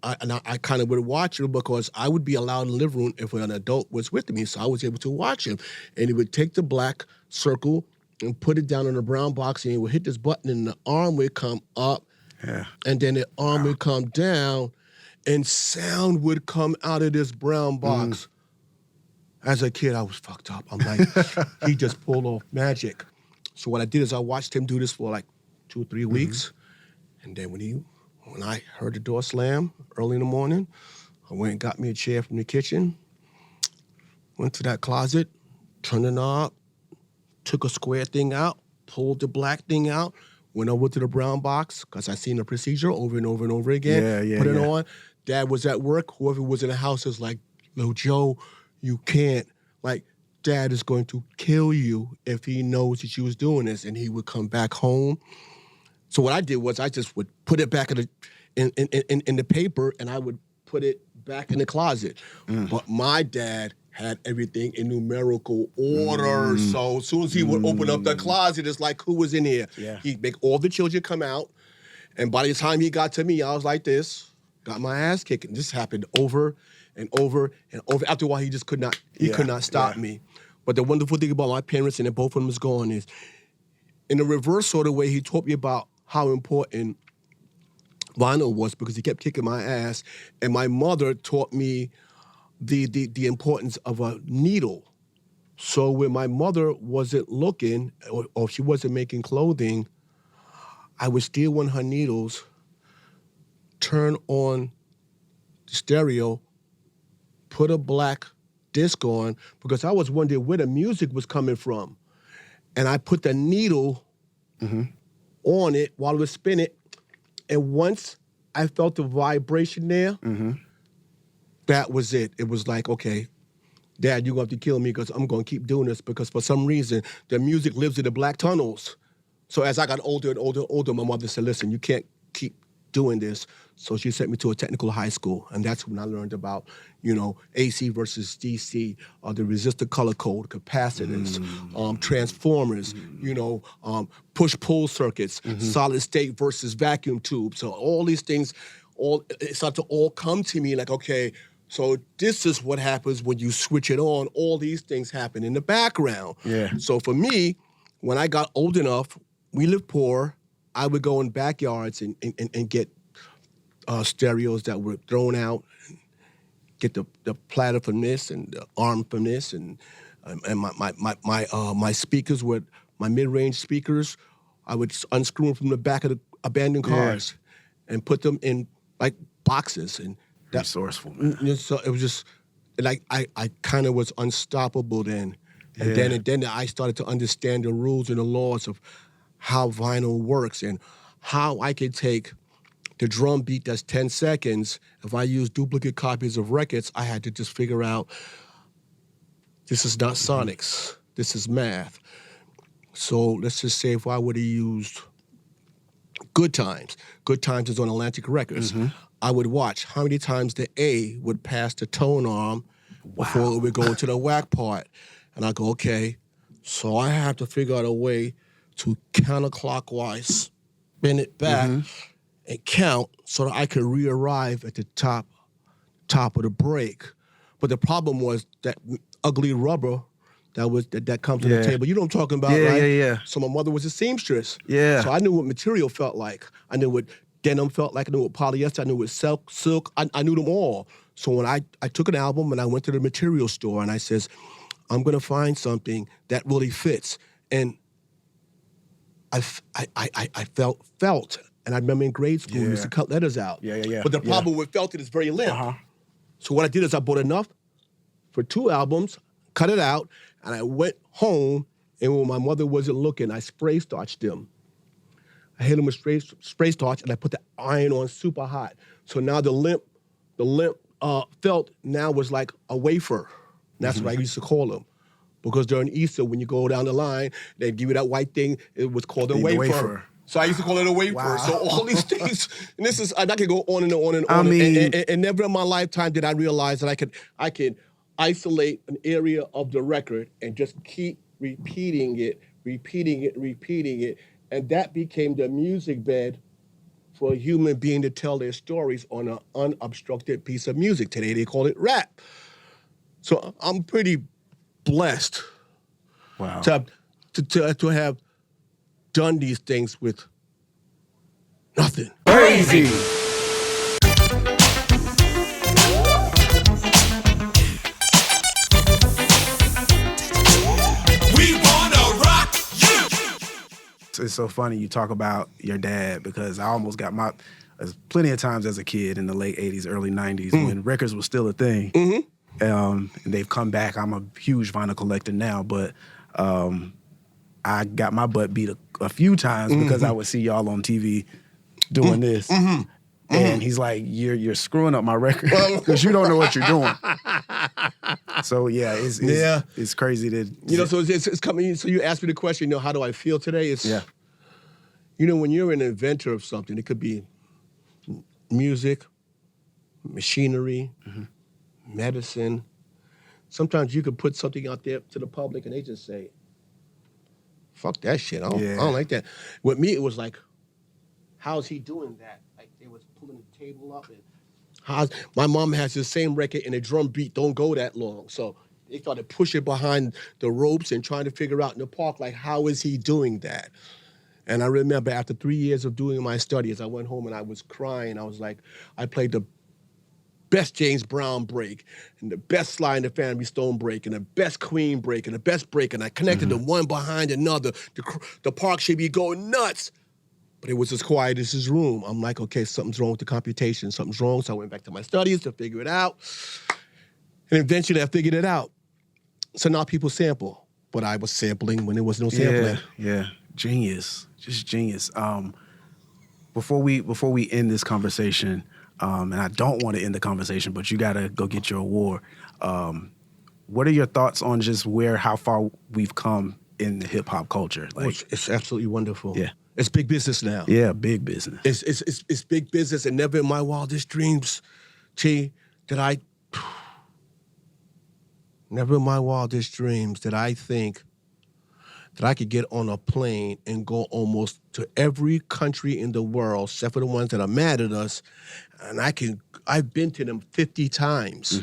Speaker 12: I kind of would watch him because I would be allowed in the living room if an adult was with me, so I was able to watch him. And he would take the black circle and put it down in the brown box, and he would hit this button, and the arm would come up, and then the arm would come down, and sound would come out of this brown box. As a kid, I was fucked up. I'm like, he just pulled off magic. So what I did is I watched him do this for like 2 or 3 weeks, and then when I heard the door slam early in the morning, I went and got me a chair from the kitchen, went to that closet, turned the knob, took a square thing out, pulled the black thing out, went over to the brown box, because I seen the procedure over and over and over again, put it on. Dad was at work. Whoever was in the house was like, "Little Joe, you can't. Like, Dad is going to kill you if he knows that you was doing this." And he would come back home. So what I did was I just would put it back in the paper, and I would put it back in the closet. But my dad had everything in numerical order. So as soon as he would open up the closet, it's like, who was in here? He'd make all the children come out. And by the time he got to me, I was like this, got my ass kicked. And this happened over and over and over. After a while, he just could not stop me. But the wonderful thing about my parents, and that both of them is gone, is in a reverse sort of way, he taught me about how important vinyl was, because he kept kicking my ass. And my mother taught me the importance of a needle. So when my mother wasn't looking, or she wasn't making clothing, I would steal one of her needles, turn on the stereo, put a black disc on, because I was wondering where the music was coming from. And I put the needle on it while it was spinning. And once I felt the vibration there, that was it. It was like, okay, Dad, you're going to have to kill me because I'm going to keep doing this, because for some reason, the music lives in the black tunnels. So as I got older and older and older, my mother said, listen, you can't keep doing this. So she sent me to a technical high school, and that's when I learned about, AC versus DC, the resistor color code, capacitors, transformers, push-pull circuits, solid state versus vacuum tubes. So all these things, it started to all come to me like, okay, so this is what happens when you switch it on. All these things happen in the background. So for me, when I got old enough, we lived poor, I would go in backyards and get stereos that were thrown out, get the platter from this and the arm from this, and my speakers were my mid-range speakers. I would unscrew them from the back of the abandoned cars and put them in like boxes, and
Speaker 3: resourceful, man.
Speaker 12: So it was just like I kind of was unstoppable then, and then I started to understand the rules and the laws of how vinyl works and how I could take the drum beat that's 10 seconds. If I use duplicate copies of records, I had to just figure out this is not sonics, this is math. So let's just say if I would have used Good Times is on Atlantic Records, I would watch how many times the A would pass the tone arm before it would go to the whack part. And I go, okay, so I have to figure out a way to counterclockwise spin it back and count so that I could re-arrive at the top of the break. But the problem was that ugly rubber that comes to the table. You know what I'm talking about, right?
Speaker 3: Yeah.
Speaker 12: So my mother was a seamstress.
Speaker 3: Yeah.
Speaker 12: So I knew what material felt like. I knew what denim felt like. I knew what polyester. I knew what silk. I knew them all. So when I took an album and I went to the material store and I says, I'm going to find something that really fits. And I felt, and I remember in grade school, we used to cut letters out. But the problem with felt, it is very limp. So what I did is I bought enough for 2 albums, cut it out, and I went home, and when my mother wasn't looking, I spray starched them. I hit them with spray starch, and I put the iron on super hot. So now the limp felt now was like a wafer. That's what I used to call them. Because during Easter, when you go down the line, they give you that white thing. It was called a wafer. So I used to call it a wafer.
Speaker 3: Wow.
Speaker 12: So all these things, and this is, I could go on and on and
Speaker 3: I
Speaker 12: on.
Speaker 3: mean-
Speaker 12: and never in my lifetime did I realize that I could isolate an area of the record and just keep repeating it. And that became the music bed for a human being to tell their stories on an unobstructed piece of music. Today they call it rap. So I'm pretty blessed to have done these things with nothing.
Speaker 3: Crazy.
Speaker 11: We wanna rock you.
Speaker 3: It's so funny you talk about your dad because I almost got plenty of times as a kid in the late 80s, early 90s when records was still a thing. And they've come back. I'm a huge vinyl collector now, but I got my butt beat a few times because I would see y'all on TV doing this. And he's like, you're screwing up my record because you don't know what you're doing. So yeah, it's crazy that
Speaker 12: So it's coming. So you asked me the question. How do I feel today? It's when you're an inventor of something, it could be music, machinery, medicine. Sometimes you could put something out there to the public, and they just say, "Fuck that shit. I don't like that." With me, it was like, "How's he doing that?" Like they was pulling the table up, and my mom has the same record, and the drum beat don't go that long, so they started pushing behind the ropes and trying to figure out in the park, like, how is he doing that? And I remember after 3 years of doing my studies, I went home and I was crying. I was like, I played the best James Brown break, and the best Sly and the Family Stone break, and the best Queen break, and the best break, and I connected them one behind another. The park should be going nuts. But it was as quiet as his room. I'm like, okay, something's wrong with the computation. Something's wrong. So I went back to my studies to figure it out. And eventually I figured it out. So now people sample. But I was sampling when there was no sampling.
Speaker 3: Yeah. Genius. Just genius. Before we end this conversation, and I don't want to end the conversation, but you got to go get your award. What are your thoughts on just how far we've come in the hip-hop culture? Like,
Speaker 12: it's absolutely wonderful.
Speaker 3: Yeah.
Speaker 12: It's big business now.
Speaker 3: Yeah, big business.
Speaker 12: It's big business, and never in my wildest dreams, never in my wildest dreams did I think that I could get on a plane and go almost to every country in the world, except for the ones that are mad at us, and I've been to them 50 times.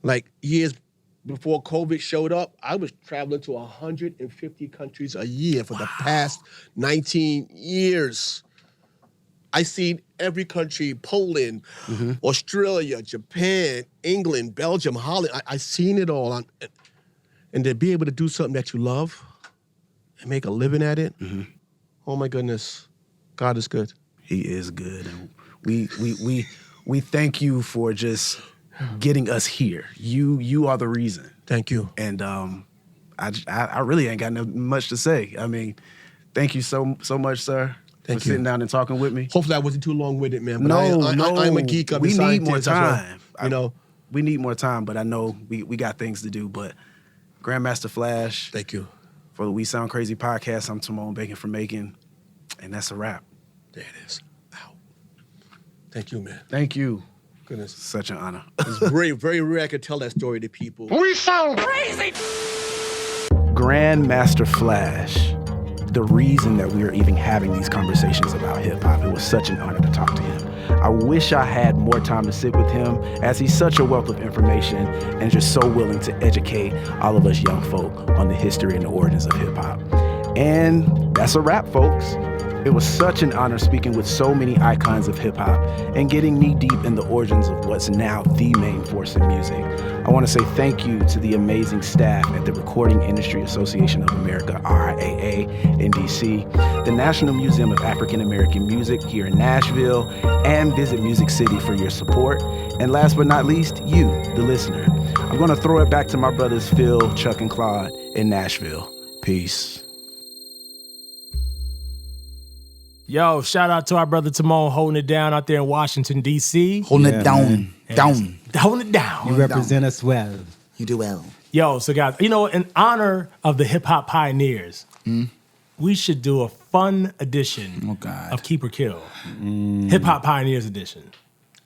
Speaker 12: Like years before COVID showed up, I was traveling to 150 countries a year for the past 19 years. I seen every country, Poland, Australia, Japan, England, Belgium, Holland. I seen it all. And to be able to do something that you love and make a living at it, oh my goodness, God is good.
Speaker 3: He is good. And we thank you for just getting us here. You are the reason.
Speaker 12: Thank you.
Speaker 3: And I really ain't got much to say. I mean, thank you so much, sir. for sitting down and talking with me.
Speaker 12: Hopefully I wasn't too long-winded, man. But
Speaker 3: No,
Speaker 12: I'm a geek. I'm a scientist.
Speaker 3: We need more time.
Speaker 12: We
Speaker 3: need more time, but I know we got things to do. But Grandmaster Flash.
Speaker 12: Thank you.
Speaker 3: For the We Sound Crazy podcast, I'm Tamone Bacon from Macon, and that's a wrap.
Speaker 12: There it is. Ow. Thank you, man.
Speaker 3: Thank you.
Speaker 12: Goodness.
Speaker 3: Such an honor.
Speaker 12: It's very, very rare I could tell that story to people.
Speaker 6: We sound crazy!
Speaker 3: Grandmaster Flash. The reason that we are even having these conversations about hip-hop, it was such an honor to talk to him. I wish I had more time to sit with him, as he's such a wealth of information and just so willing to educate all of us young folk on the history and the origins of hip-hop. And that's a wrap, folks. It was such an honor speaking with so many icons of hip-hop and getting knee-deep in the origins of what's now the main force in music. I want to say thank you to the amazing staff at the Recording Industry Association of America, RIAA, in D.C., the National Museum of African American Music here in Nashville, and Visit Music City for your support. And last but not least, you, the listener. I'm going to throw it back to my brothers Phil, Chuck, and Claude in Nashville. Peace.
Speaker 1: Yo, shout out to our brother Tamone holding it down out there in Washington, D.C.
Speaker 13: Holding it down.
Speaker 1: Holding it down.
Speaker 13: You represent us well. You do well.
Speaker 1: Yo, so guys, in honor of the hip-hop pioneers, we should do a fun edition of Keep or Kill. Hip Hop Pioneers edition.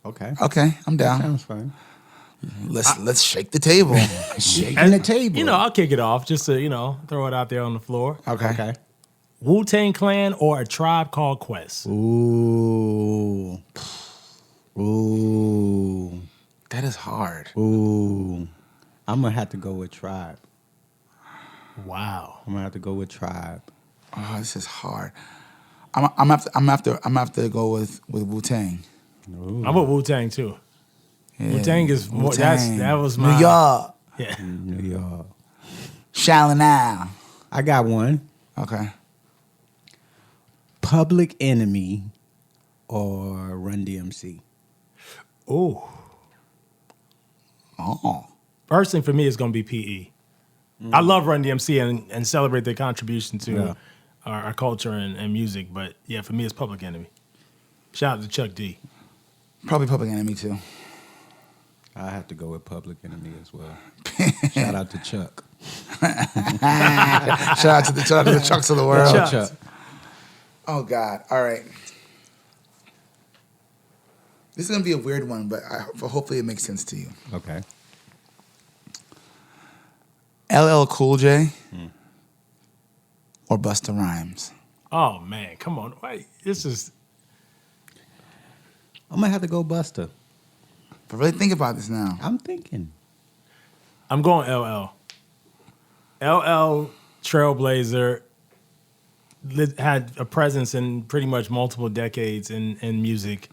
Speaker 13: Okay.
Speaker 14: Okay, I'm down.
Speaker 13: Sounds fun.
Speaker 14: Let's shake the table.
Speaker 13: Shaking the table.
Speaker 1: You know, I'll kick it off just to, you know, throw it out there on the floor.
Speaker 14: Okay.
Speaker 1: Wu-Tang Clan or A Tribe Called Quest?
Speaker 13: Ooh.
Speaker 14: That is hard.
Speaker 13: Ooh. I'm gonna have to go with Tribe.
Speaker 1: Wow.
Speaker 13: I'm gonna have to go with Tribe.
Speaker 14: Oh, this is hard. I'm have to go with Wu-Tang.
Speaker 1: I'm with Wu-Tang too.
Speaker 14: Yeah.
Speaker 1: Wu-Tang is more.
Speaker 14: Wu-Tang.
Speaker 1: That was my
Speaker 14: New York.
Speaker 1: Yeah.
Speaker 13: New York.
Speaker 14: Shallin' now.
Speaker 13: I got one.
Speaker 14: Okay.
Speaker 13: Public Enemy or Run DMC?
Speaker 1: Ooh.
Speaker 14: Oh.
Speaker 1: First thing for me is going to be PE. I love Run DMC and celebrate their contribution to our culture and music. But yeah, for me, it's Public Enemy. Shout out to Chuck D.
Speaker 14: Probably Public Enemy too.
Speaker 13: I have to go with Public Enemy as well. Shout out to Chuck.
Speaker 14: Shout out to the Chucks of the world.
Speaker 1: Chucks.
Speaker 14: Oh God! All right. This is gonna be a weird one, but hopefully it makes sense to you.
Speaker 13: Okay.
Speaker 14: LL Cool J or Busta Rhymes?
Speaker 1: Oh man, come on! Wait, this is.
Speaker 13: I'm gonna have to go Busta.
Speaker 14: But really think about this now.
Speaker 13: I'm thinking.
Speaker 1: I'm going LL. LL Trailblazer had a presence in pretty much multiple decades in music.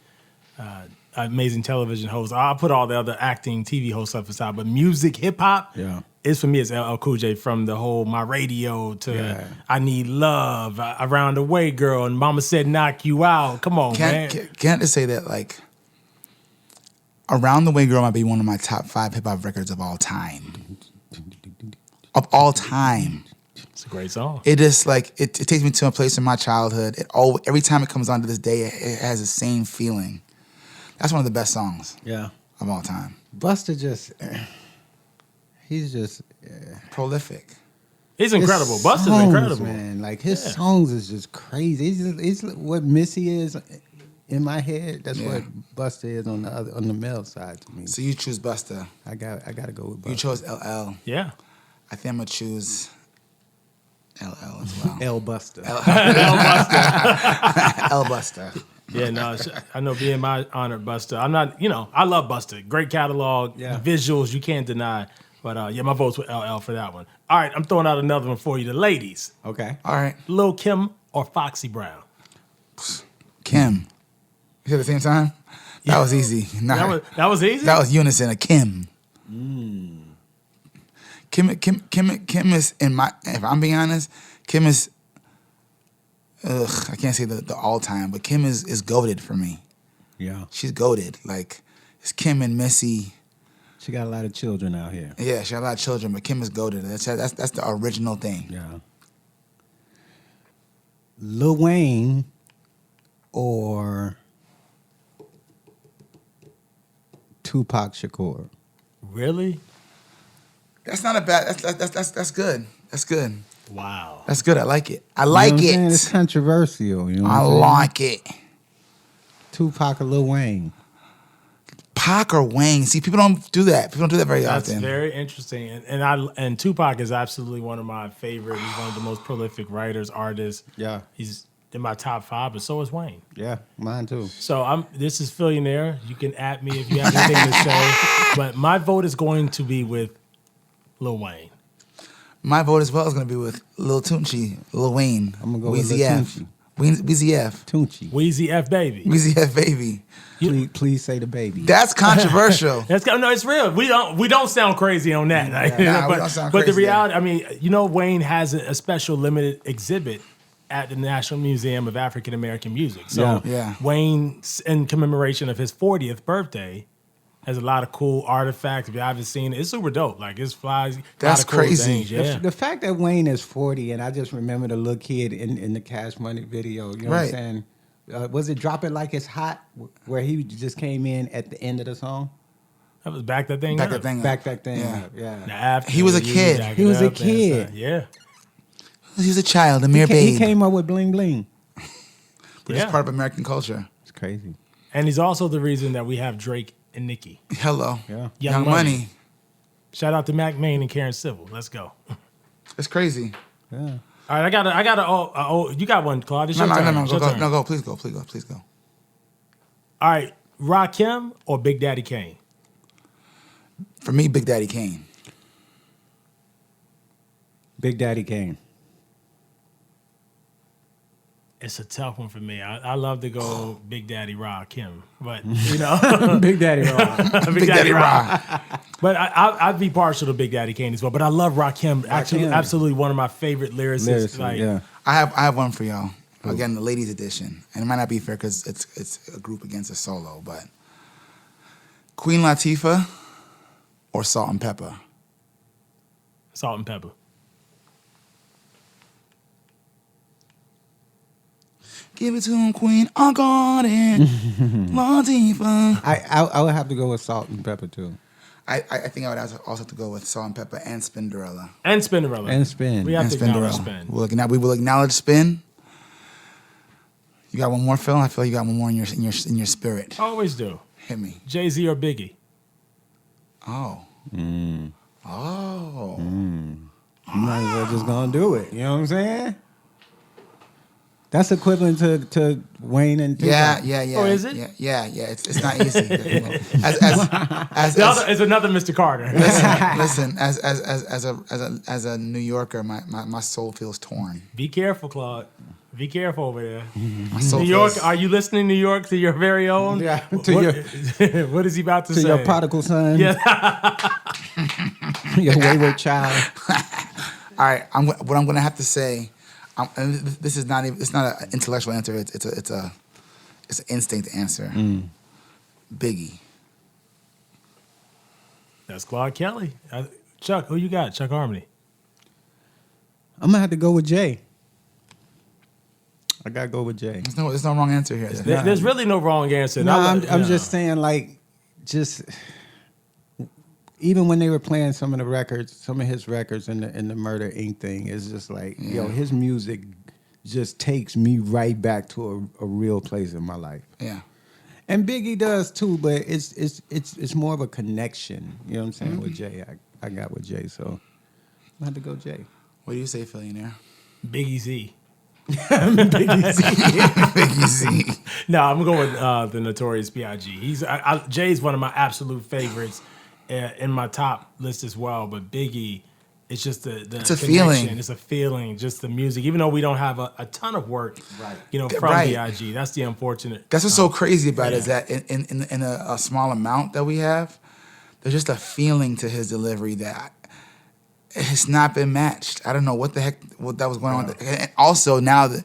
Speaker 1: Amazing television host. I'll put all the other acting, TV hosts up aside, but music, hip hop, is for me. It's LL Cool J from the whole My Radio to I Need Love, Around the Way Girl, and Mama Said Knock You Out. Come on, man.
Speaker 14: Can't just say that like Around the Way Girl might be one of my top 5 hip hop records of all time. Of all time.
Speaker 1: It's a great song.
Speaker 14: It just like it takes me to a place in my childhood. Every time it comes on to this day, it has the same feeling. That's one of the best songs of all time.
Speaker 13: Busta he's just
Speaker 14: prolific.
Speaker 1: He's incredible. Busta's incredible.
Speaker 13: Man. Like his songs is just crazy. He's what Missy is in my head. That's what Busta is on the male side to me.
Speaker 14: So you choose Busta.
Speaker 13: I got to go with Busta.
Speaker 14: You chose LL.
Speaker 1: Yeah.
Speaker 14: I think I'm gonna choose LL as well.
Speaker 13: L Busta.
Speaker 14: L Busta.
Speaker 1: Yeah, no, I know being my honored Busta. I'm not, I love Busta. Great catalog, visuals, you can't deny. But my vote's with LL for that one. All right, I'm throwing out another one for you, the ladies.
Speaker 13: Okay.
Speaker 14: All right.
Speaker 1: Lil' Kim or Foxy Brown?
Speaker 14: Kim. You said at the same time? That was easy.
Speaker 1: Nah. That was easy?
Speaker 14: That was unison, a Kim. Kim is if I'm being honest, Kim is I can't say the all time, but Kim is goated for me.
Speaker 13: Yeah.
Speaker 14: She's goated. Like it's Kim and Missy.
Speaker 13: She got a lot of children out here.
Speaker 14: Yeah, she got a lot of children, but Kim is goated. That's the original thing.
Speaker 13: Yeah. Lil Wayne or Tupac Shakur?
Speaker 1: Really?
Speaker 14: That's not a bad. That's good. That's good.
Speaker 1: Wow.
Speaker 14: That's good. I like it. I like it.
Speaker 13: It's controversial. You know what
Speaker 14: I like it.
Speaker 13: Tupac or Lil Wayne?
Speaker 14: Pac or Wayne? See, people don't do that. People don't do that very
Speaker 1: That's
Speaker 14: often.
Speaker 1: That's very interesting. And Tupac is absolutely one of my favorite. He's one of the most prolific writers, artists.
Speaker 13: Yeah.
Speaker 1: He's in my top 5, but so is Wayne.
Speaker 13: Yeah, mine too.
Speaker 1: So this is Fillionaire. You can at me if you have anything to say. But my vote is going to be with Lil Wayne.
Speaker 14: My vote as well is going to be with Lil Tunchi, Lil Wayne.
Speaker 13: I'm going to go
Speaker 14: Weezy
Speaker 13: with Lil
Speaker 14: F.
Speaker 13: Tunchi.
Speaker 14: Weezy F.
Speaker 13: Tunchi.
Speaker 1: Weezy F baby.
Speaker 14: Weezy F baby.
Speaker 13: Please say the baby.
Speaker 14: That's controversial.
Speaker 1: No, it's real. We don't sound crazy on that.
Speaker 14: We don't sound
Speaker 1: but
Speaker 14: crazy
Speaker 1: the reality, Wayne has a special limited exhibit at the National Museum of African American Music. So Wayne, in commemoration of his 40th birthday, has a lot of cool artifacts. If you haven't seen it, it's super dope. Like it's flies.
Speaker 14: That's
Speaker 1: cool
Speaker 14: crazy.
Speaker 1: Things,
Speaker 13: The fact that Wayne is 40, and I just remember the little kid in the Cash Money video. You know what I'm saying? Was it Drop It Like It's Hot, where he just came in at the end of the song?
Speaker 1: That was Back That Thing Up.
Speaker 13: Back That Thing Up, yeah.
Speaker 1: Now after
Speaker 14: he was a kid.
Speaker 13: He was a kid.
Speaker 1: Yeah.
Speaker 14: He was a child, a mere babe.
Speaker 13: He came up with bling bling.
Speaker 14: But it's part of American culture.
Speaker 13: It's crazy.
Speaker 1: And he's also the reason that we have Drake and Nicki.
Speaker 14: Hello.
Speaker 13: Yeah.
Speaker 1: Young Money. Shout out to Mac Main and Karen Civil. Let's go.
Speaker 14: It's crazy.
Speaker 13: Yeah.
Speaker 1: All right, I got a. You got one, Claude. It's your turn.
Speaker 14: No,
Speaker 1: It's your
Speaker 14: go,
Speaker 1: turn.
Speaker 14: no, go. Please go.
Speaker 1: All right, Rakim or Big Daddy Kane?
Speaker 14: For me, Big Daddy Kane.
Speaker 13: Big Daddy Kane.
Speaker 1: It's a tough one for me. I love to go Big Daddy Rakim, but you know,
Speaker 13: Big Daddy Ra.
Speaker 1: Big Daddy Ra. But I'd be partial to Big Daddy Kane as well. But I love Rakim. Actually, absolutely one of my favorite lyricists.
Speaker 13: Yeah.
Speaker 14: I have one for y'all. Again, the ladies edition, and it might not be fair because it's a group against a solo, but Queen Latifah or Salt-N-Peppa?
Speaker 1: Salt-N-Peppa.
Speaker 14: Give it to him, Queen. I got it. Latifah.
Speaker 13: I would have to go with Salt-N-Peppa too.
Speaker 14: I think I would also have to go with Salt-N-Peppa and Spinderella.
Speaker 1: And Spinderella.
Speaker 13: And Spin.
Speaker 1: We have
Speaker 14: And
Speaker 1: to acknowledge
Speaker 14: Spinderella.
Speaker 1: Spin.
Speaker 14: We will acknowledge Spin. You got one more, Phil? I feel you got one more in your spirit.
Speaker 1: Always do.
Speaker 14: Hit me.
Speaker 1: Jay-Z or Biggie?
Speaker 14: Oh. Oh.
Speaker 13: You might as well just gonna do it. You know what I'm saying? That's equivalent to Wayne and Tupac.
Speaker 14: Yeah.
Speaker 1: Oh, is it?
Speaker 14: Yeah. It's not easy.
Speaker 1: It's another Mr. Carter.
Speaker 14: Listen. As a New Yorker, my soul feels torn.
Speaker 1: Be careful, Claude. Be careful over there.
Speaker 14: New
Speaker 1: York, are you listening, New York, to your very own?
Speaker 13: Yeah.
Speaker 1: What is he about to say?
Speaker 13: To your prodigal son.
Speaker 1: Yeah.
Speaker 13: Your wayward child.
Speaker 14: All right. What I'm going to have to say. And this is not even. It's not an intellectual answer. It's an instinct answer. Biggie.
Speaker 1: That's Claude Kelly. Chuck, who you got? Chuck Harmony.
Speaker 13: I'm gonna have to go with Jay. I gotta go with Jay.
Speaker 14: There's no wrong answer here.
Speaker 1: There's really no wrong answer.
Speaker 13: No, I'm just saying, like, just even when they were playing some of the records, some of his records in the Murder Inc. thing, is just like, yo, his music just takes me right back to a real place in my life.
Speaker 14: Yeah.
Speaker 13: And Biggie does too, but it's more of a connection. You know what I'm saying? With Jay, I got with Jay, so I had to go Jay.
Speaker 14: What do you say, Fillionaire?
Speaker 1: Biggie Z.
Speaker 14: Biggie Z.
Speaker 1: No, I'm going with the Notorious B.I.G. Jay's one of my absolute favorites in my top list as well. But Biggie, it's just the
Speaker 14: it's a feeling.
Speaker 1: It's a feeling, just the music. Even though we don't have a ton of work, from B.I.G. That's the unfortunate.
Speaker 14: That's what's so crazy about it, is that in a small amount that we have, there's just a feeling to his delivery that it's not been matched. I don't know what that was going on. And also now to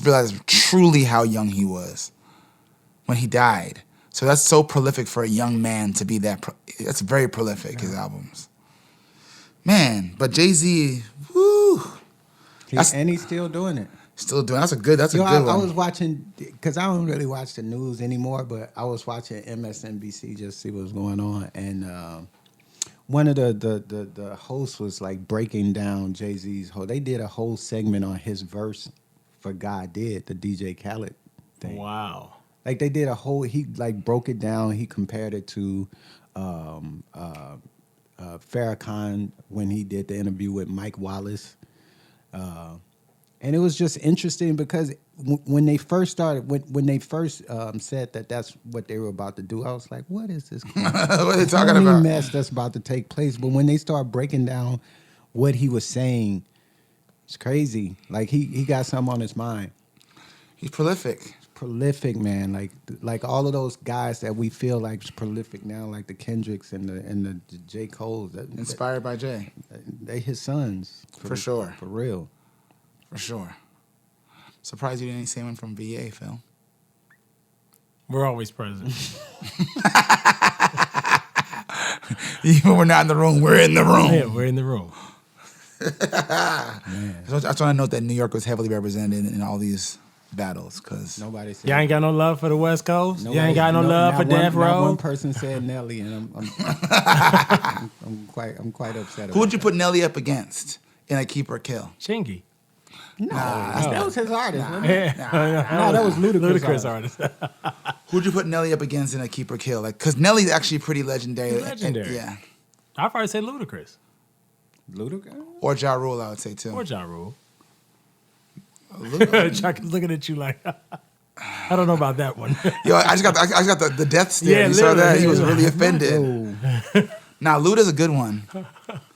Speaker 14: realize truly how young he was when he died. So that's so prolific for a young man to be that. That's very prolific, his albums. Man, but Jay-Z, woo.
Speaker 13: And he's still doing it.
Speaker 14: Still doing. That's a good one.
Speaker 13: I was watching, because I don't really watch the news anymore, but I was watching MSNBC just to see what was going on, and one of the hosts was like breaking down Jay-Z's whole. They did a whole segment on his verse for God Did, the DJ Khaled thing.
Speaker 1: Wow.
Speaker 13: Like they did a whole. He like broke it down. He compared it to Farrakhan when he did the interview with Mike Wallace. And it was just interesting because when they first started, when they first said that that's what they were about to do, I was like, what is this?
Speaker 14: What are they talking about?
Speaker 13: Mess that's about to take place. But when they start breaking down what he was saying, it's crazy. Like he got something on his mind.
Speaker 14: He's prolific.
Speaker 13: Prolific, man. Like all of those guys that we feel like is prolific now, like the Kendricks and the J. Cole's.
Speaker 14: Inspired by Jay.
Speaker 13: They his sons.
Speaker 14: For sure.
Speaker 13: For real.
Speaker 14: For sure. Surprised you didn't say one from VA, Phil.
Speaker 1: We're always present.
Speaker 14: Even when we're not in the room, we're in the room.
Speaker 1: Yeah, we're in the room.
Speaker 14: I just want to note that New York was heavily represented in all these battles, because
Speaker 13: nobody said.
Speaker 1: Y'all ain't got no love for the West Coast. Y'all ain't got no love for Death Row.
Speaker 13: Not one person said Nelly, and I'm quite upset.
Speaker 14: Who would you put Nelly up against in a keep or kill?
Speaker 1: Chingy.
Speaker 13: No, that was his artist. Wasn't
Speaker 1: Yeah.
Speaker 13: it? No, that was Ludacris
Speaker 1: artist.
Speaker 14: Who'd you put Nelly up against in a keep or kill? Like, because Nelly's actually pretty legendary.
Speaker 1: Legendary.
Speaker 14: Yeah.
Speaker 1: I'd probably say Ludacris.
Speaker 13: Ludacris?
Speaker 14: Or Ja Rule, I would say too.
Speaker 1: Or Ja Rule.
Speaker 14: Ludacris.
Speaker 1: Chuck is looking at you like, I don't know about that one.
Speaker 14: Yo, I just got the death stare.
Speaker 1: Yeah,
Speaker 14: You saw that?
Speaker 1: literally.
Speaker 14: He was really offended. Now, Luda's a good one.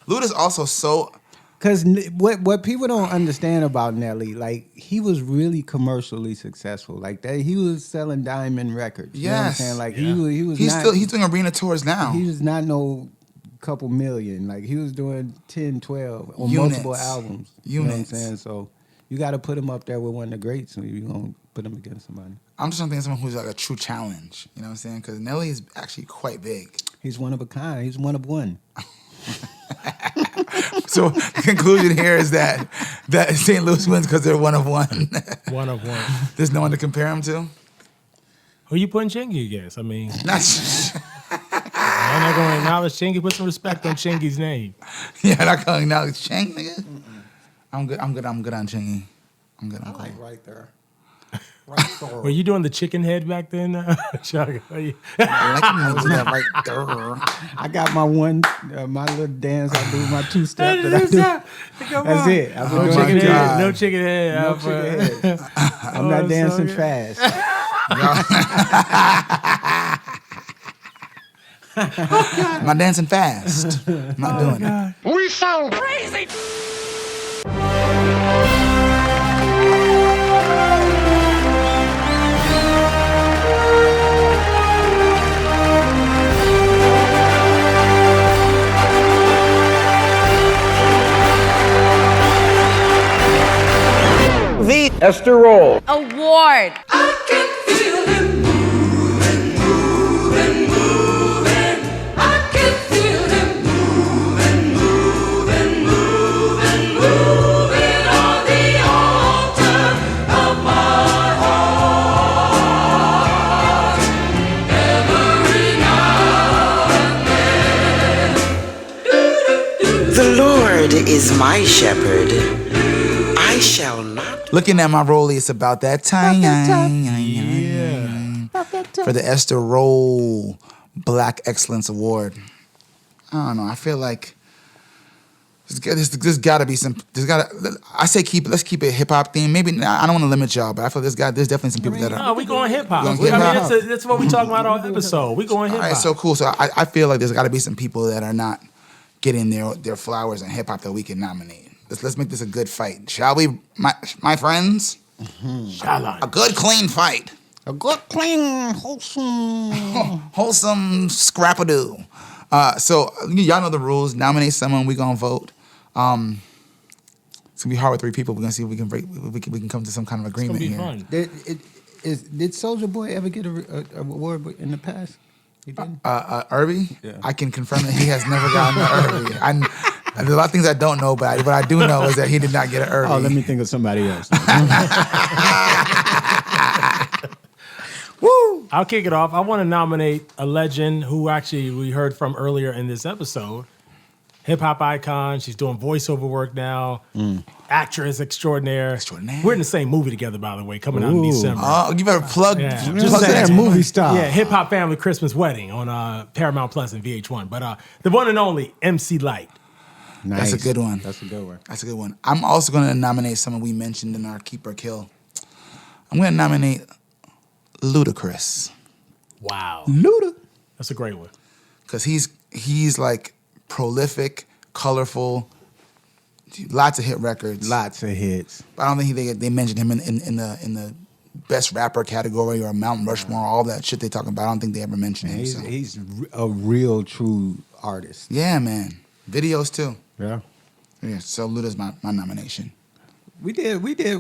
Speaker 14: Luda's also so...
Speaker 13: Because what people don't understand about Nelly, like, he was really commercially successful. Like, that, he was selling diamond records. You know what I'm
Speaker 14: Yes.
Speaker 13: saying? Like,
Speaker 1: Yeah.
Speaker 13: he was
Speaker 14: He's
Speaker 13: not...
Speaker 14: he's doing arena tours now.
Speaker 13: He was not no couple million. Like, he was doing 10, 12 on
Speaker 14: Units.
Speaker 13: multiple albums. You know what I'm
Speaker 14: Units.
Speaker 13: saying? So you got to put him up there with one of the greats when you're going to put him against somebody.
Speaker 14: I'm just trying to think of someone who's like a true challenge. You know what I'm saying? Because Nelly is actually quite big.
Speaker 13: He's one of a kind. He's one of one.
Speaker 14: So the conclusion here is that St. Louis wins because they're one of one.
Speaker 1: One of one.
Speaker 14: There's no one to compare him to.
Speaker 1: Who you putting Chingy against? I mean,
Speaker 14: Not,
Speaker 1: I'm not going to acknowledge Chingy. Put some respect on Chingy's name.
Speaker 14: yeah, not calling now Chang, nigga. I'm good on Chingy. I'm good on Kool.
Speaker 13: Right there. Right there.
Speaker 1: Were you doing the chicken head back then, Chuck? Are you-
Speaker 14: Right there.
Speaker 13: I got my one, my little dance. I do my two-step that I do. That's it. I've been
Speaker 1: No
Speaker 13: doing
Speaker 1: chicken
Speaker 13: it.
Speaker 1: head. No chicken head.
Speaker 13: No
Speaker 1: Alpha.
Speaker 13: chicken head. I'm not
Speaker 1: so
Speaker 13: dancing
Speaker 1: good.
Speaker 13: fast.
Speaker 14: I'm not dancing fast. I'm not doing it.
Speaker 4: We sound crazy.
Speaker 15: The Esther Roll
Speaker 8: Award.
Speaker 15: The Lord is my shepherd. I shall not.
Speaker 14: Looking at my rollie, it's about that time. For the Esther Roll Black Excellence Award. I don't know. I feel like there's got to be some. I say let's keep it hip hop theme. Maybe I don't want to limit y'all, but I feel there's definitely some people that are.
Speaker 1: No, we going hip hop.
Speaker 14: We
Speaker 1: I
Speaker 14: going
Speaker 1: mean,
Speaker 14: hip-hop.
Speaker 1: that's what we talking about all episode. We going hip
Speaker 14: All
Speaker 1: hop.
Speaker 14: right, so cool. So I feel like there's got to be some people that are not getting their flowers in hip hop that we can nominate. Let's make this a good fight, shall we, my friends? A good clean fight.
Speaker 13: A good, clean,
Speaker 14: wholesome scrapadoo. So y'all know the rules. Nominate someone. We gonna vote. It's gonna be hard with three people. We're gonna see if we can we can come to some kind of agreement
Speaker 1: be
Speaker 14: here.
Speaker 1: fun.
Speaker 13: Did Soulja Boy ever get a award in the past? He didn't.
Speaker 14: Irby,
Speaker 13: Yeah.
Speaker 14: I can confirm that he has never gotten an Irby. There's a lot of things I don't know, but what I do know is that he did not get an Irby.
Speaker 13: Oh, let me think of somebody else.
Speaker 1: Woo! I'll kick it off. I want to nominate a legend who actually we heard from earlier in this episode. Hip hop icon. She's doing voiceover work now. Actress extraordinaire. We're in the same movie together, by the way, coming out in December.
Speaker 14: Oh, you better plug.
Speaker 1: Yeah.
Speaker 14: Plug that
Speaker 13: movie star.
Speaker 1: Yeah, Hip Hop Family Christmas Wedding on Paramount Plus and VH1. But the one and only MC Lyte.
Speaker 13: Nice.
Speaker 14: That's a good one.
Speaker 13: That's a good one.
Speaker 14: That's a good one. I'm also going to nominate someone we mentioned in our Keep or Kill. I'm going to nominate Ludacris.
Speaker 1: Wow.
Speaker 13: Luda.
Speaker 1: That's a great one.
Speaker 14: Because he's like prolific, colorful, lots of hit records.
Speaker 13: Lots of hits.
Speaker 14: But I don't think they mentioned him in the best rapper category or Mount Rushmore, all that shit they talking about. I don't think they ever mentioned him.
Speaker 13: He's a real, true artist.
Speaker 14: Yeah, man. Videos too.
Speaker 13: Yeah.
Speaker 14: Yeah, so Luda's my nomination.
Speaker 13: We did. What did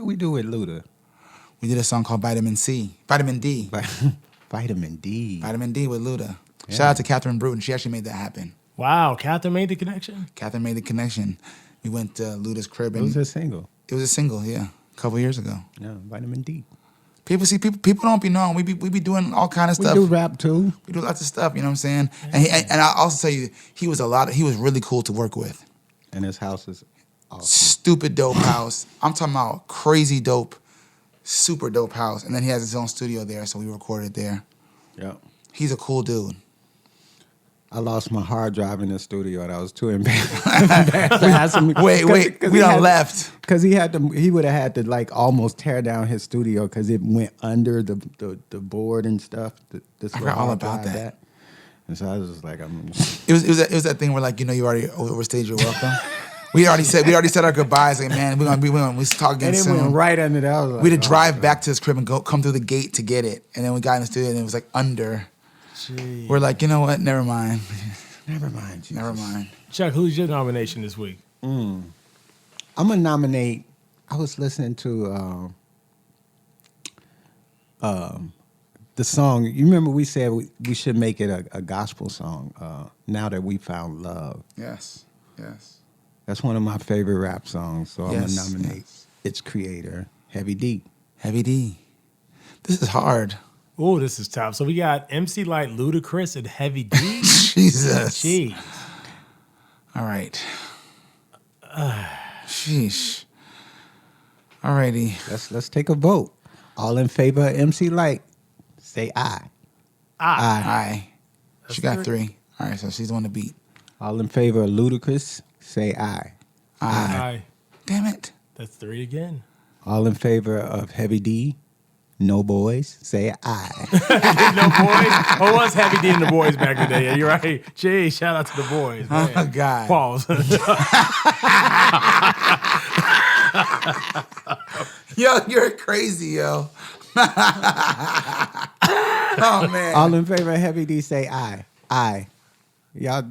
Speaker 13: we do with Luda?
Speaker 14: We did a song called Vitamin D.
Speaker 13: Vitamin D.
Speaker 14: Vitamin D with Luda. Yeah. Shout out to Catherine Bruton. She actually made that happen.
Speaker 1: Wow, Catherine made the connection?
Speaker 14: Catherine made the connection. We went to Luda's crib.
Speaker 13: It was a single.
Speaker 14: It was a single, yeah. A couple years ago.
Speaker 13: Yeah, Vitamin D.
Speaker 14: People don't be knowing. We be doing all kind of stuff.
Speaker 13: We do rap too.
Speaker 14: We do lots of stuff, you know what I'm saying? And I'll also tell you, he was really cool to work with.
Speaker 13: And his house is
Speaker 14: stupid dope house. I'm talking about crazy dope, super dope house. And then he has his own studio there, so we recorded there.
Speaker 13: Yeah.
Speaker 14: He's a cool dude.
Speaker 13: I lost my hard drive in the studio, and I was too embarrassed to ask him.
Speaker 14: Wait, we done left.
Speaker 13: Because he would have had to like almost tear down his studio because it went under the board and stuff.
Speaker 14: I forgot all about that.
Speaker 13: And so I was just like,
Speaker 14: It was that thing where like, you already overstayed your welcome. we already said our goodbyes. Like, man, we talk again soon.
Speaker 13: And it went right under that. I was like,
Speaker 14: we had to drive back to his crib and come through the gate to get it. And then we got in the studio and it was like under. Jeez. We're like, you know what? Never mind.
Speaker 13: Never mind. Jesus.
Speaker 14: Never mind.
Speaker 1: Chuck, who's your nomination this week?
Speaker 13: I'm gonna nominate. I was listening to the song. You remember we said we should make it a gospel song. Now that we found love.
Speaker 14: Yes.
Speaker 13: That's one of my favorite rap songs. So I'm gonna nominate its creator, Heavy D.
Speaker 14: Heavy D. This is hard.
Speaker 1: Oh, this is tough. So we got MC Lyte, Ludacris, and Heavy D.
Speaker 14: Jesus.
Speaker 1: Jeez.
Speaker 14: All right. Sheesh. Alrighty.
Speaker 13: Let's take a vote. All in favor of MC Lyte, say aye.
Speaker 14: Aye. She got 3. All right, so she's the one to beat.
Speaker 13: All in favor of Ludacris, say aye.
Speaker 1: Aye.
Speaker 14: Damn it.
Speaker 1: That's 3 again.
Speaker 13: All in favor of Heavy D, no boys, say aye.
Speaker 1: No boys? Oh, it was Heavy D and the boys back in the day. Yeah, you're right. Gee, shout out to the boys. Man.
Speaker 14: Oh, God.
Speaker 1: Pause.
Speaker 14: Yo, you're crazy, yo. Oh, man.
Speaker 13: All in favor of Heavy D, say aye. Aye. Y'all.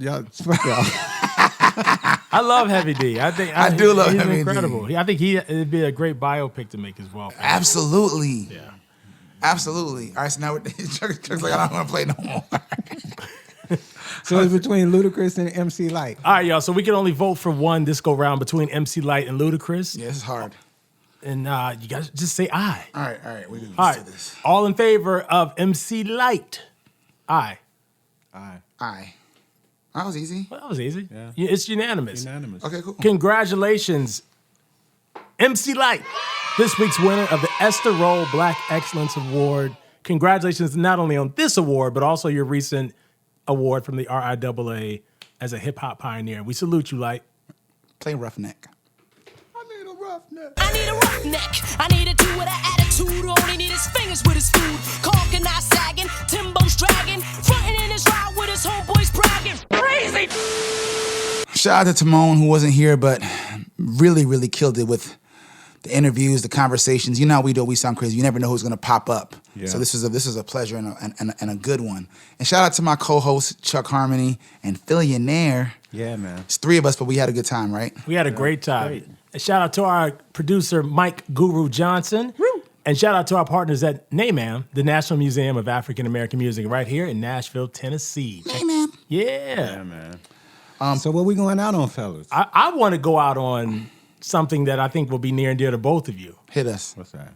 Speaker 1: I love Heavy D. I
Speaker 14: do love
Speaker 1: he's
Speaker 14: Heavy
Speaker 1: incredible.
Speaker 14: D.
Speaker 1: I think it'd be a great biopic to make as well.
Speaker 14: Absolutely.
Speaker 1: Yeah.
Speaker 14: Absolutely. All right, so now Chuck's like, I don't want to play no more.
Speaker 13: So it's between Ludacris and MC Lyte.
Speaker 1: All right, y'all. So we can only vote for one this go round between MC Lyte and Ludacris.
Speaker 14: Yeah, this is hard.
Speaker 1: And you guys just say aye.
Speaker 14: All right. We can
Speaker 1: All
Speaker 14: do
Speaker 1: right.
Speaker 14: this.
Speaker 1: All in favor of MC Lyte? Aye.
Speaker 14: Aye. That was easy.
Speaker 1: Well, that was easy.
Speaker 13: Yeah.
Speaker 1: It's unanimous.
Speaker 14: Okay, cool.
Speaker 1: Congratulations, MC Lyte, this week's winner of the Esther Roll Black Excellence Award. Congratulations not only on this award, but also your recent award from the RIAA as a hip-hop pioneer. We salute you, Lyte.
Speaker 14: Play Roughneck.
Speaker 9: I need a roughneck. I need a dude with an attitude. Only need his fingers with his food. Caulking not sagging. Timbo's dragging. Frontin' in his ride with his homeboys bragging. Crazy.
Speaker 14: Shout out to Tamone, who wasn't here, but really, really killed it with the interviews, the conversations. You know how we do. We sound crazy. You never know who's going to pop up.
Speaker 13: Yeah.
Speaker 14: So this is a pleasure and a good one. And shout out to my co-host Chuck Harmony and Fillionaire.
Speaker 13: Yeah, man.
Speaker 14: It's 3 of us, but we had a good time, right?
Speaker 1: We had a great time. Great. And shout out to our producer, Mike Guru Johnson. Woo! And shout out to our partners at NAMAM, the National Museum of African American Music, right here in Nashville, Tennessee.
Speaker 14: NAMAM.
Speaker 1: Yeah,
Speaker 13: man. So what we going out on, fellas?
Speaker 1: I want to go out on something that I think will be near and dear to both of you.
Speaker 14: Hit us.
Speaker 13: What's that?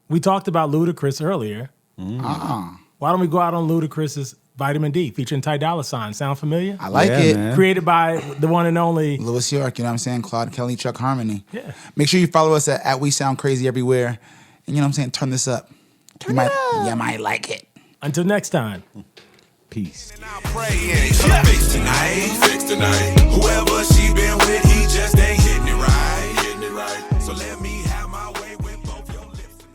Speaker 1: We talked about Ludacris earlier. Why don't we go out on Ludacris's Vitamin D featuring Ty Dolla $ign? Sound familiar?
Speaker 14: I like it.
Speaker 13: Man.
Speaker 1: Created by the one and only
Speaker 14: Louis York, you know what I'm saying? Claude Kelly, Chuck Harmony.
Speaker 1: Yeah.
Speaker 14: Make sure you follow us at We Sound Crazy everywhere. And you know what I'm saying? Turn this up. You might like it.
Speaker 1: Until next time.
Speaker 13: Peace.
Speaker 11: Fix tonight.